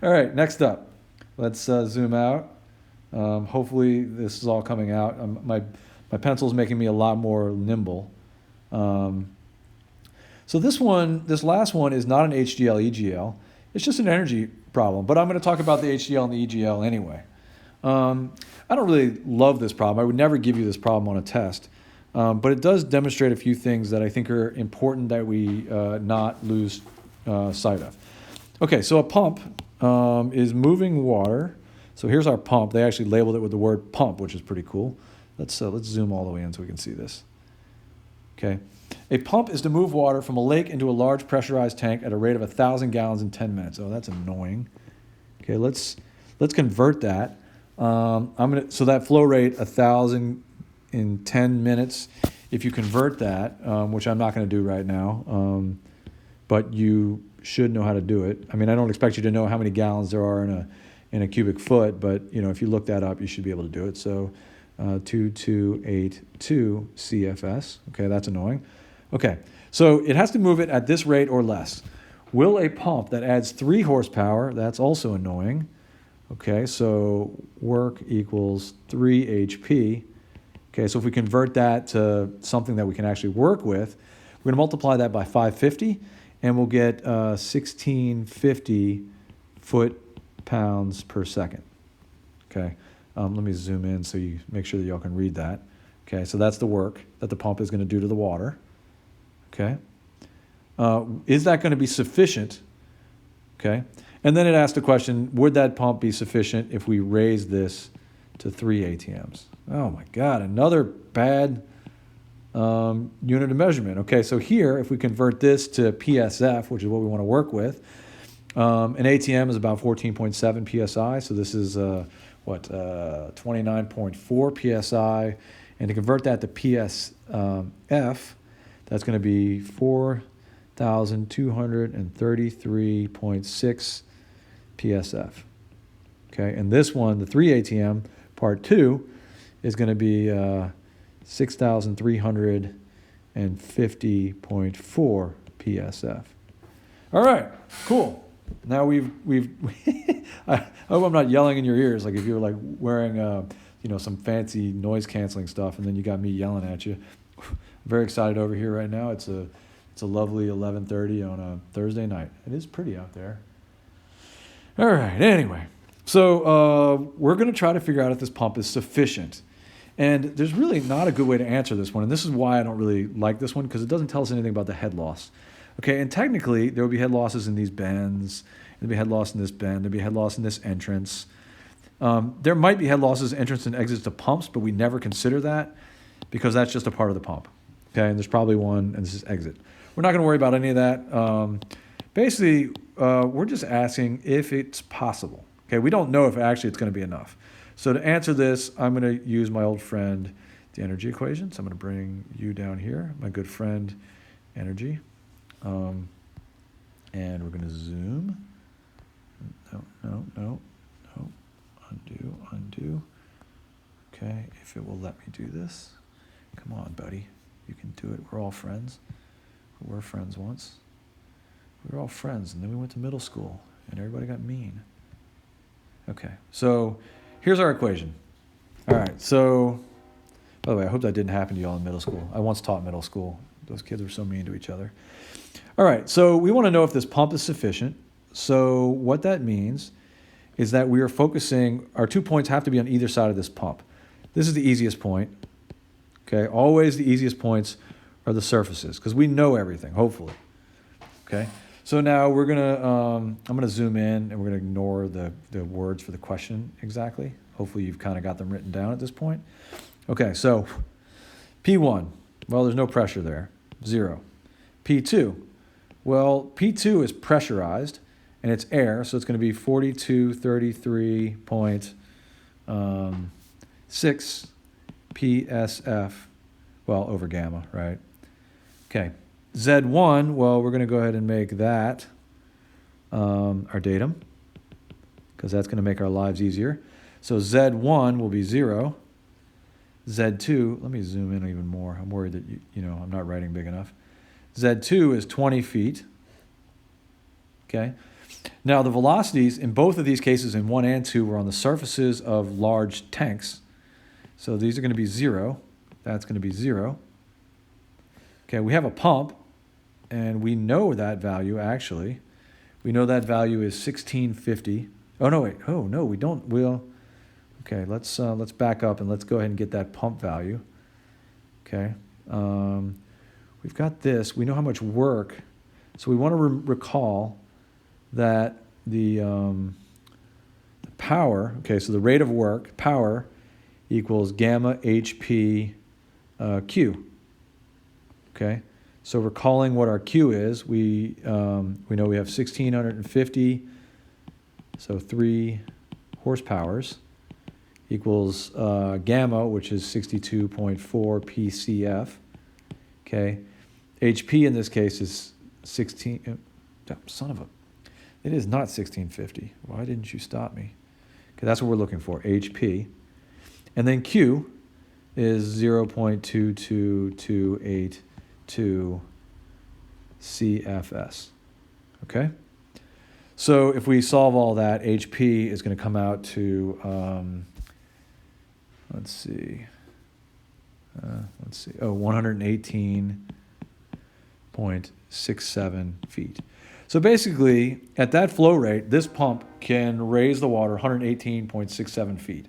right, next up. Let's zoom out. Hopefully this is all coming out. My pencil's making me a lot more nimble. So this last one is not an HGL EGL. It's just an energy problem, but I'm going to talk about the HGL and the EGL anyway. I don't really love this problem. I would never give you this problem on a test. But it does demonstrate a few things that I think are important that we not lose sight of. Okay, so a pump is moving water. So here's our pump. They actually labeled it with the word pump, which is pretty cool. Let's zoom all the way in so we can see this. Okay, a pump is to move water from a lake into a large pressurized tank at a rate of 1,000 gallons in 10 minutes. Oh, that's annoying. Okay, let's convert that. So that flow rate 1,000 in 10 minutes. If you convert that, which I'm not going to do right now, but you should know how to do it. I mean, I don't expect you to know how many gallons there are in a cubic foot, but if you look that up, you should be able to do it. So 2282 CFS. Okay, that's annoying. Okay, so it has to move it at this rate or less. Will a pump that adds 3 horsepower, that's also annoying. Okay, so work equals 3 HP. Okay, so if we convert that to something that we can actually work with, we're going to multiply that by 550, and we'll get 1650 foot-pounds per second. Okay, let me zoom in so you make sure that y'all can read that. Okay, so that's the work that the pump is going to do to the water. Okay, is that going to be sufficient? Okay, and then it asks the question, would that pump be sufficient if we raise this to 3 ATMs? Oh my God, another bad unit of measurement. Okay, so here, if we convert this to PSF, which is what we want to work with, an ATM is about 14.7 PSI, so this is 29.4 PSI, and to convert that to PSF, that's going to be 4,233.6 PSF. Okay, and this one, the 3 ATM, part 2, is going to be 6,350.4 PSF. All right, cool. Now we've I hope I'm not yelling in your ears, like if you're like wearing some fancy noise canceling stuff, and then you got me yelling at you. I'm very excited over here right now. It's a lovely 11:30 on a Thursday night. It is pretty out there. All right. Anyway, so we're going to try to figure out if this pump is sufficient. And there's really not a good way to answer this one. And this is why I don't really like this one, because it doesn't tell us anything about the head loss. Okay, and technically, there would be head losses in these bends. There'd be head loss in this bend. There'd be head loss in this entrance. There might be head losses, entrance, and exits to pumps, but we never consider that because that's just a part of the pump. Okay, and there's probably one, and this is exit. We're not going to worry about any of that. Basically, we're just asking if it's possible. Okay, we don't know if actually it's going to be enough. So to answer this, I'm going to use my old friend, the energy equation. So I'm going to bring you down here, my good friend, energy. And we're going to zoom. No. Undo. Okay, if it will let me do this. Come on, buddy. You can do it. We're all friends. We were friends once. We were all friends, and then we went to middle school, and everybody got mean. Okay, so here's our equation. All right, so, by the way, I hope that didn't happen to y'all in middle school. I once taught middle school. Those kids were so mean to each other. All right, so we want to know if this pump is sufficient. So what that means is that we are focusing, our 2 points have to be on either side of this pump. This is the easiest point. Okay, always the easiest points are the surfaces, because we know everything, hopefully. Okay, So now we're gonna, I'm gonna zoom in and we're gonna ignore the words for the question exactly. Hopefully you've kind of got them written down at this point. Okay, so P1, well, there's no pressure there, 0. P2, well, P2 is pressurized and it's air, so it's gonna be 4233.6 PSF, well, over gamma, right? Okay, Z1, well, we're gonna go ahead and make that our datum, because that's gonna make our lives easier. So Z1 will be 0. Z2, let me zoom in even more. I'm worried that, I'm not writing big enough. Z2 is 20 feet, okay? Now the velocities in both of these cases, in 1 and 2, were on the surfaces of large tanks. So these are gonna be 0. That's gonna be 0. Okay, we have a pump, and we know that value, actually. We know that value is 1650. Oh, no, wait. Oh, no, we don't. Okay, let's back up and let's go ahead and get that pump value. Okay, we've got this. We know how much work. So we want to recall that the power, okay, so the rate of work, power, equals gamma HP Q. Okay, so recalling what our Q is, we know we have 1650, so 3 horsepowers, equals gamma, which is 62.4 PCF. Okay, HP in this case is 16. Son of a, it is not 1650. Why didn't you stop me? Okay, that's what we're looking for, HP. And then Q is 0.22282 CFS. Okay? So if we solve all that, HP is going to come out to, let's see, 118.67 feet. So basically, at that flow rate, this pump can raise the water 118.67 feet.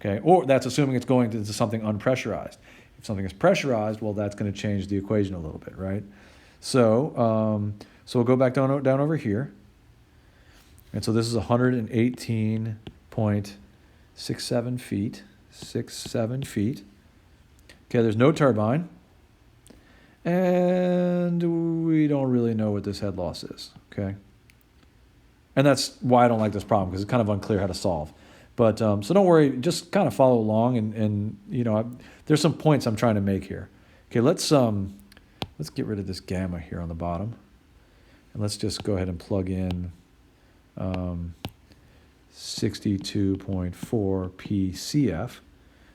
Okay, or that's assuming it's going to something unpressurized. If something is pressurized, well, that's going to change the equation a little bit, right? So, so we'll go back down over here. And so this is 118.67 feet, 67 feet. Okay, there's no turbine. And we don't really know what this head loss is, okay? And that's why I don't like this problem, because it's kind of unclear how to solve. But, so don't worry, just kind of follow along, and there's some points I'm trying to make here. Okay, let's get rid of this gamma here on the bottom. And let's just go ahead and plug in 62.4 PCF.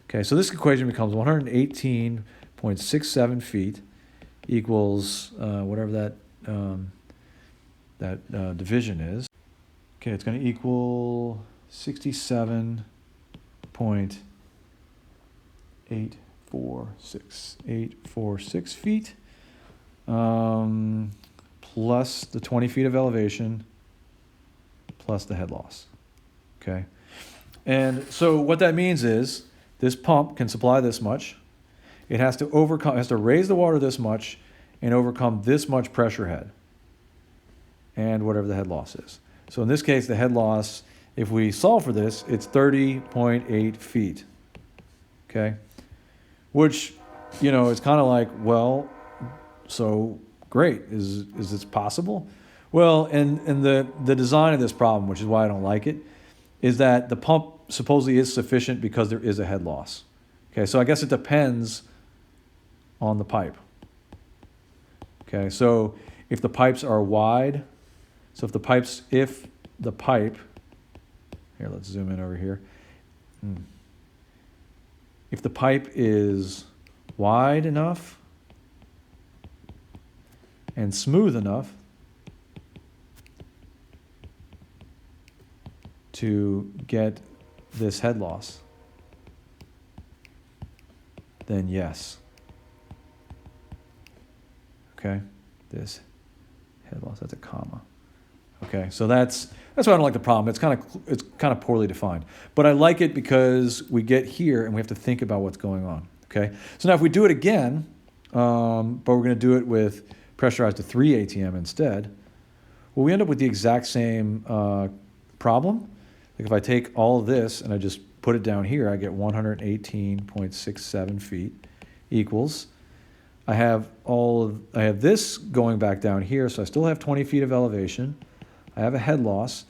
Okay, so this equation becomes 118.67 feet equals whatever that division is. Okay, it's going to equal 67.846 feet plus the 20 feet of elevation plus the head loss. Okay, and so what that means is this pump can supply this much. It has to raise the water this much and overcome this much pressure head and whatever the head loss is. So in this case, the head loss, if we solve for this, it's 30.8 feet. Okay, which it's kind of like, well, so great, is this possible? Well, and the design of this problem, which is why I don't like it, is that the pump supposedly is sufficient because there is a head loss. Okay, so I guess it depends on the pipe. Okay, so if the pipes are wide, so if the pipe, here, let's zoom in over here. If the pipe is wide enough and smooth enough to get this head loss, then yes. Okay, this head loss, that's a comma. Okay, so that's why I don't like the problem. It's kind of poorly defined, but I like it because we get here and we have to think about what's going on. Okay, so now if we do it again, but we're going to do it with pressurized to 3 ATM instead. Well, we end up with the exact same problem. Like if I take all of this and I just put it down here, I get 118.67 feet equals. I have this going back down here, so I still have 20 feet of elevation. I have a head loss,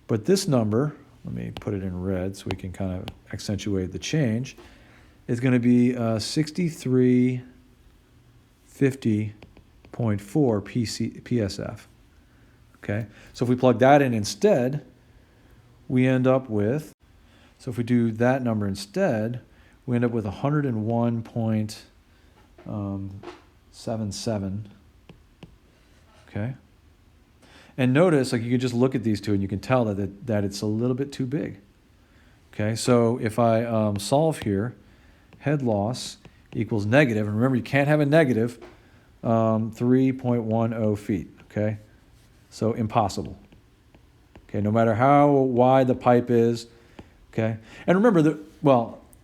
but this number, let me put it in red so we can kind of accentuate the change, is going to be 6350.4 PSF. Okay, so if we plug that in instead, we end up with, so if we do that number instead, we end up with 101.77. Okay. And notice, like you can just look at these two and you can tell that it's a little bit too big. Okay, so if I solve here, head loss equals negative, and remember you can't have a negative, 3.10 feet, okay? So impossible. Okay, no matter how wide the pipe is, okay? And remember that,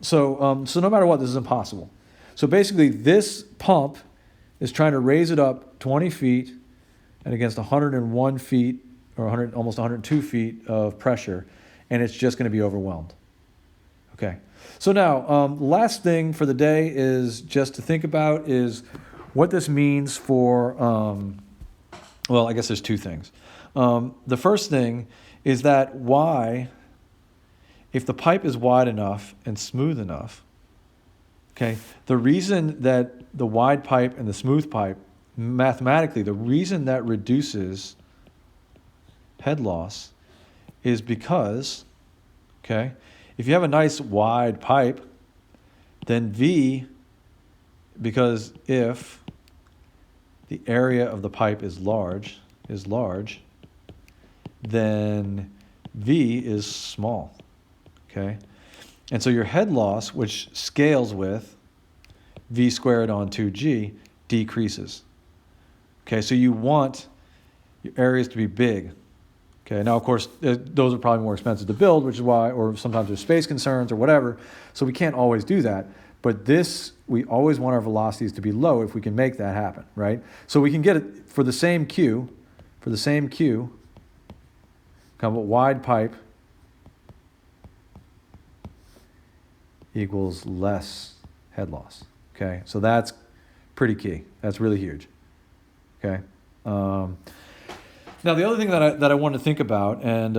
so no matter what, this is impossible. So basically this pump is trying to raise it up 20 feet and against 101 feet or almost 102 feet of pressure, and it's just going to be overwhelmed. Okay, so now last thing for the day is just to think about is what this means for, well, I guess there's two things. The first thing is that if the pipe is wide enough and smooth enough, okay, the reason that the wide pipe and the smooth pipe, mathematically, the reason that reduces head loss is because, okay, if you have a nice wide pipe, then V, because if the area of the pipe is large, then V is small, okay? And so your head loss, which scales with V squared on 2G, decreases. Okay, so you want your areas to be big. Okay, now of course, those are probably more expensive to build, which is why, or sometimes there's space concerns or whatever, so we can't always do that. But this, we always want our velocities to be low if we can make that happen, right? So we can get it for the same Q, kind of a wide pipe equals less head loss. Okay, so that's pretty key. That's really huge. Okay. Now the other thing that I want to think about, and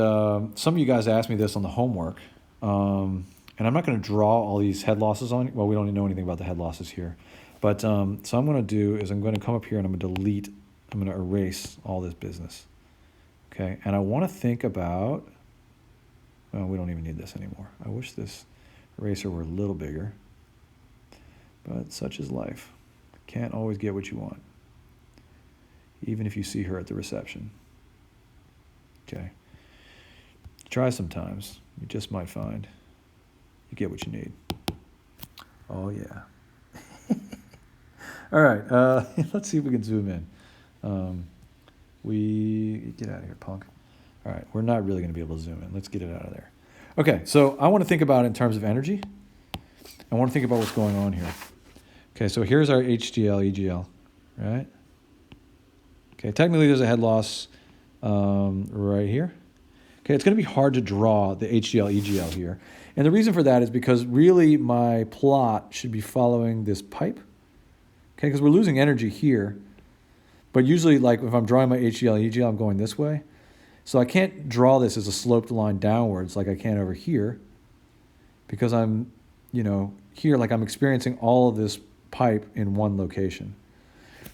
some of you guys asked me this on the homework, and I'm not going to draw all these head losses on. Well, we don't even know anything about the head losses here, but so I'm going to do is I'm going to come up here and I'm going to erase all this business. Okay, and I want to think about. Well, we don't even need this anymore. I wish this eraser were a little bigger, but such is life. Can't always get what you want, even if you see her at the reception. Okay. Try sometimes. You just might find you get what you need. Oh, yeah. All right. Let's see if we can zoom in. Get out of here, punk. All right. We're not really going to be able to zoom in. Let's get it out of there. Okay. So I want to think about it in terms of energy. I want to think about what's going on here. Okay. So here's our HGL EGL, right? Okay, technically there's a head loss right here. Okay, it's going to be hard to draw the HGL EGL here. And the reason for that is because really my plot should be following this pipe. Okay, because we're losing energy here. But usually, like if I'm drawing my HGL EGL, I'm going this way. So I can't draw this as a sloped line downwards like I can over here. Because I'm, here, like I'm experiencing all of this pipe in one location.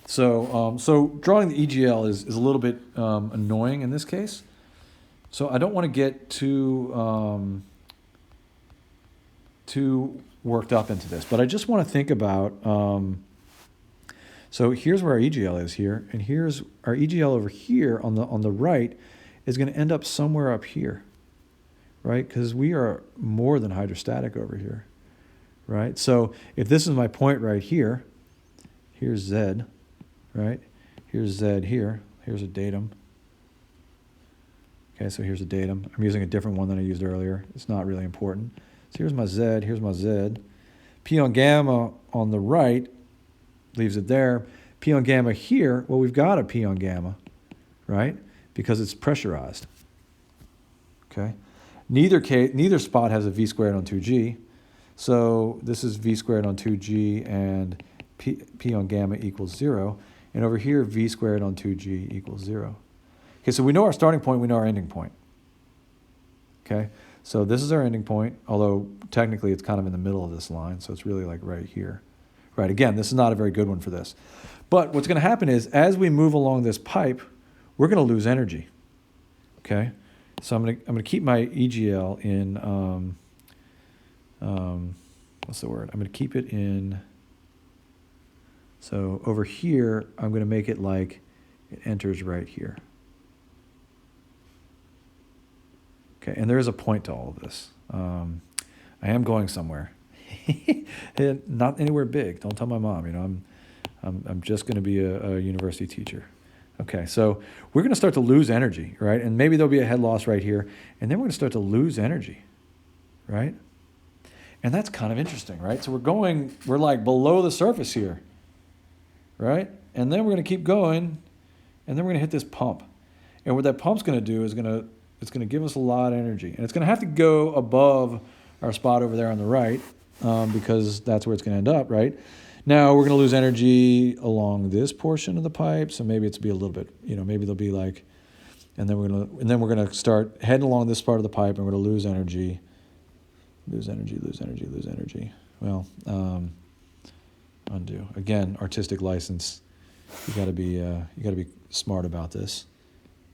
So drawing the EGL is a little bit annoying in this case. So I don't want to get too worked up into this, but I just want to think about. So here's where our EGL is here, and here's our EGL over here on the right is going to end up somewhere up here, right? Because we are more than hydrostatic over here, right? So if this is my point right here, here's Z. Right? Here's Z here. Here's a datum. Okay, so here's a datum. I'm using a different one than I used earlier. It's not really important. So here's my Z. Here's my Z. P on gamma on the right leaves it there. P on gamma here, well, we've got a P on gamma, right? because it's pressurized. Okay, neither spot has a v squared on 2g, so this is v squared on 2g and p on gamma equals 0, and over here v squared on 2g equals 0. Okay, so we know our starting point, we know our ending point. Okay, so this is our ending point, although technically it's kind of in the middle of this line, so it's really like right here. Right, again, this is not a very good one for this. But what's going to happen is, as we move along this pipe, we're going to lose energy. Okay, so I'm going to keep my EGL in, what's the word? I'm going to keep it in, so over here, I'm going to make it like it enters right here. Okay, and there is a point to all of this. I am going somewhere. Not anywhere big. Don't tell my mom. You know, I'm just going to be a university teacher. Okay, so we're going to start to lose energy, right? And maybe there'll be a head loss right here, and then we're going to start to lose energy, right? And that's kind of interesting, right? So we're like below the surface here, right? And then we're going to keep going, and then we're going to hit this pump. And what that pump's going to do is it's going to give us a lot of energy, and it's going to have to go above our spot over there on the right, because that's where it's going to end up, right? Now we're going to lose energy along this portion of the pipe, so maybe it's be a little bit, you know, maybe there'll be like, and then we're going to start heading along this part of the pipe, and we're going to lose energy. Well, undo again. Artistic license. You got to be smart about this.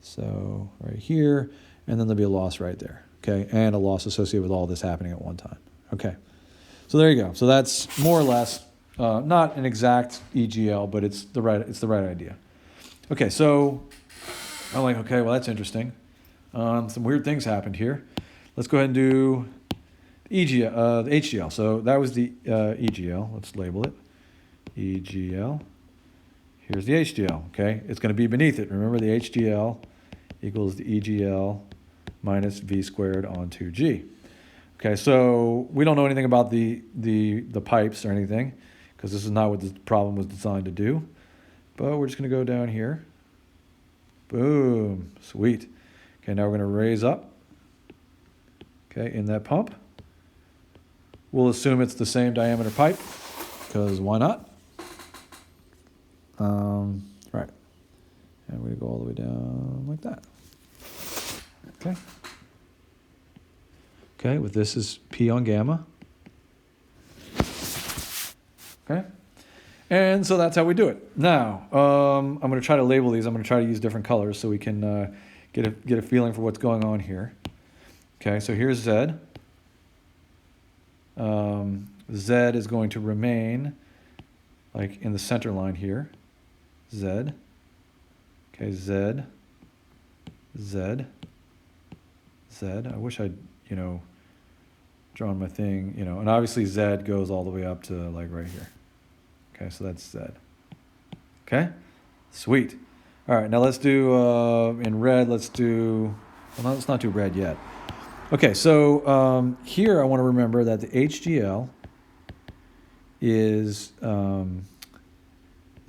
So right here, and then there'll be a loss right there. Okay, and a loss associated with all this happening at one time. Okay, so there you go. So that's more or less not an exact EGL, but it's the right idea. Okay, so I'm like, okay, well that's interesting. Some weird things happened here. Let's go ahead and do the HGL. So that was the EGL. Let's label it EGL. Here's the HGL. Okay, it's going to be beneath it. Remember, the HGL equals the EGL minus v squared on 2g. Okay, so we don't know anything about the pipes or anything, because this is not what the problem was designed to do. But we're just going to go down here. Boom, sweet. Okay, now we're going to raise up. Okay, in that pump. We'll assume it's the same diameter pipe, because why not? Right. And we're going to go all the way down like that. Okay. Okay, with this is P on gamma. Okay. And so that's how we do it. Now, I'm going to try to label these. I'm going to try to use different colors so we can get a feeling for what's going on here. Okay, so here's Z. Z is going to remain like in the center line here. Z. Okay, Z. Z. Z. I wish I'd, drawn my thing, and obviously Z goes all the way up to like right here. Okay, so that's Z. Okay, sweet. All right, now let's do, in red, let's not do red yet. Okay, so here I want to remember that the HGL is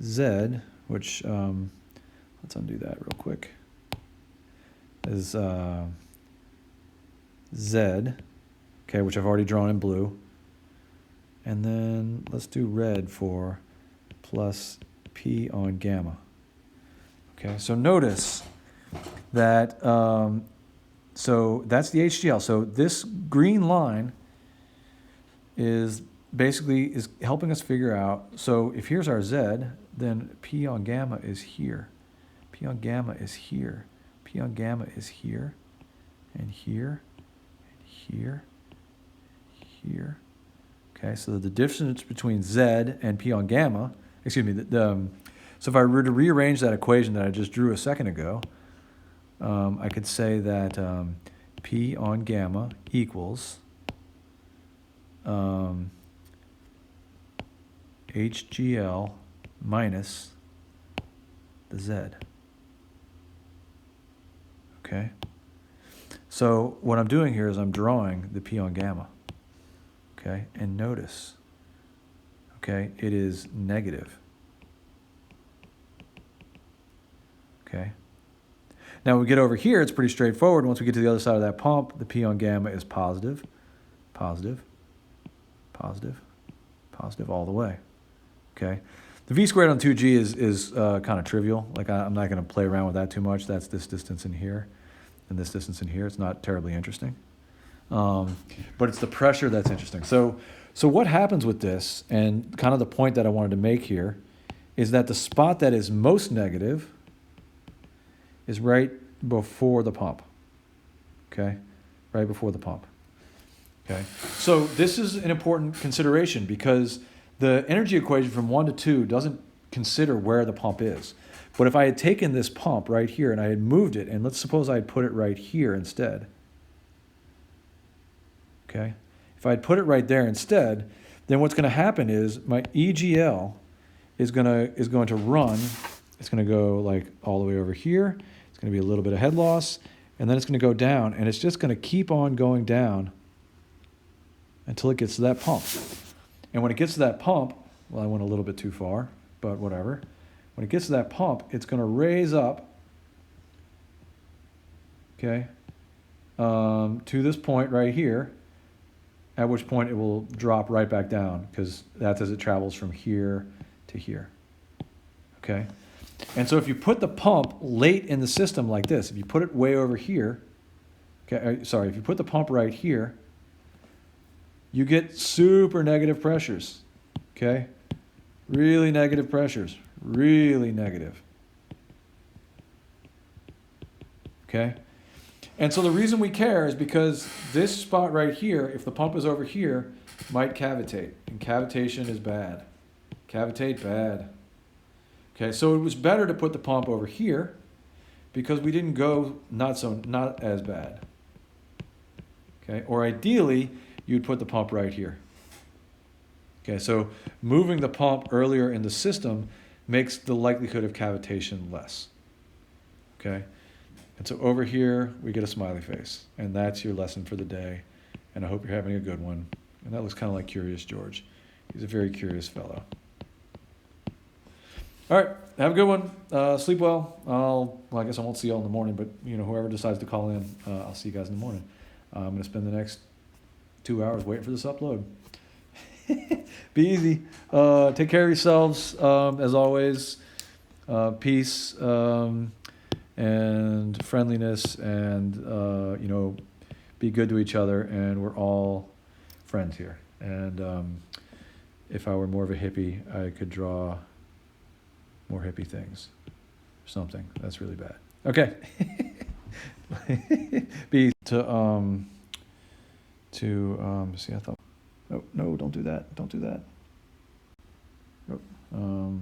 Z, which, let's undo that real quick, is Z, okay, which I've already drawn in blue. And then let's do red for plus P on gamma. Okay, so notice that, so that's the HGL. So this green line is basically helping us figure out, so if here's our Z, then P on gamma is here. P on gamma is here. P on gamma is here, and here, and here, here. Okay, so the difference between Z and P on gamma, excuse me, so if I were to rearrange that equation that I just drew a second ago, I could say that P on gamma equals HGL minus the Z. Okay? So what I'm doing here is I'm drawing the P on gamma. Okay? And notice, okay, it is negative. Okay? Now, when we get over here, it's pretty straightforward. Once we get to the other side of that pump, the P on gamma is positive, positive, positive, positive all the way, okay? The V squared on 2G is kind of trivial. Like, I'm not going to play around with that too much. That's this distance in here and this distance in here. It's not terribly interesting. But it's the pressure that's interesting. So what happens with this, and kind of the point that I wanted to make here, is that the spot that is most negative is right before the pump, okay? Right before the pump, okay? So this is an important consideration because the energy equation from 1 to 2 doesn't consider where the pump is. But if I had taken this pump right here and I had moved it, and let's suppose I had put it right here instead, okay? If I had put it right there instead, then what's going to happen is my EGL is going to run. It's going to go like all the way over here. It's going to be a little bit of head loss, and then it's going to go down, and it's just going to keep on going down until it gets to that pump. And when it gets to that pump, well, I went a little bit too far, but whatever. When it gets to that pump, it's going to raise up, okay, to this point right here, at which point it will drop right back down because that's as it travels from here to here, okay? And so if you put the pump late in the system like this, if you put it way over here, okay, sorry, if you put the pump right here, you get super negative pressures, okay? Really negative pressures, really negative, okay? And so the reason we care is because this spot right here, if the pump is over here, might cavitate, and cavitation is bad. Cavitate, bad. Okay, so it was better to put the pump over here because we didn't go not as bad. Okay, or ideally, you'd put the pump right here. Okay, so moving the pump earlier in the system makes the likelihood of cavitation less. Okay, and so over here, we get a smiley face, and that's your lesson for the day, and I hope you're having a good one. And that looks kind of like Curious George. He's a very curious fellow. All right, have a good one. Sleep well. Well, I guess I won't see you all in the morning, but whoever decides to call in, I'll see you guys in the morning. I'm going to spend the next 2 hours waiting for this upload. Be easy. Take care of yourselves. As always, peace and friendliness, and be good to each other. And we're all friends here. And if I were more of a hippie, I could draw more hippie things or something. That's really bad. Okay. Be see, I thought, oh no, don't do that. Don't do that. Oh,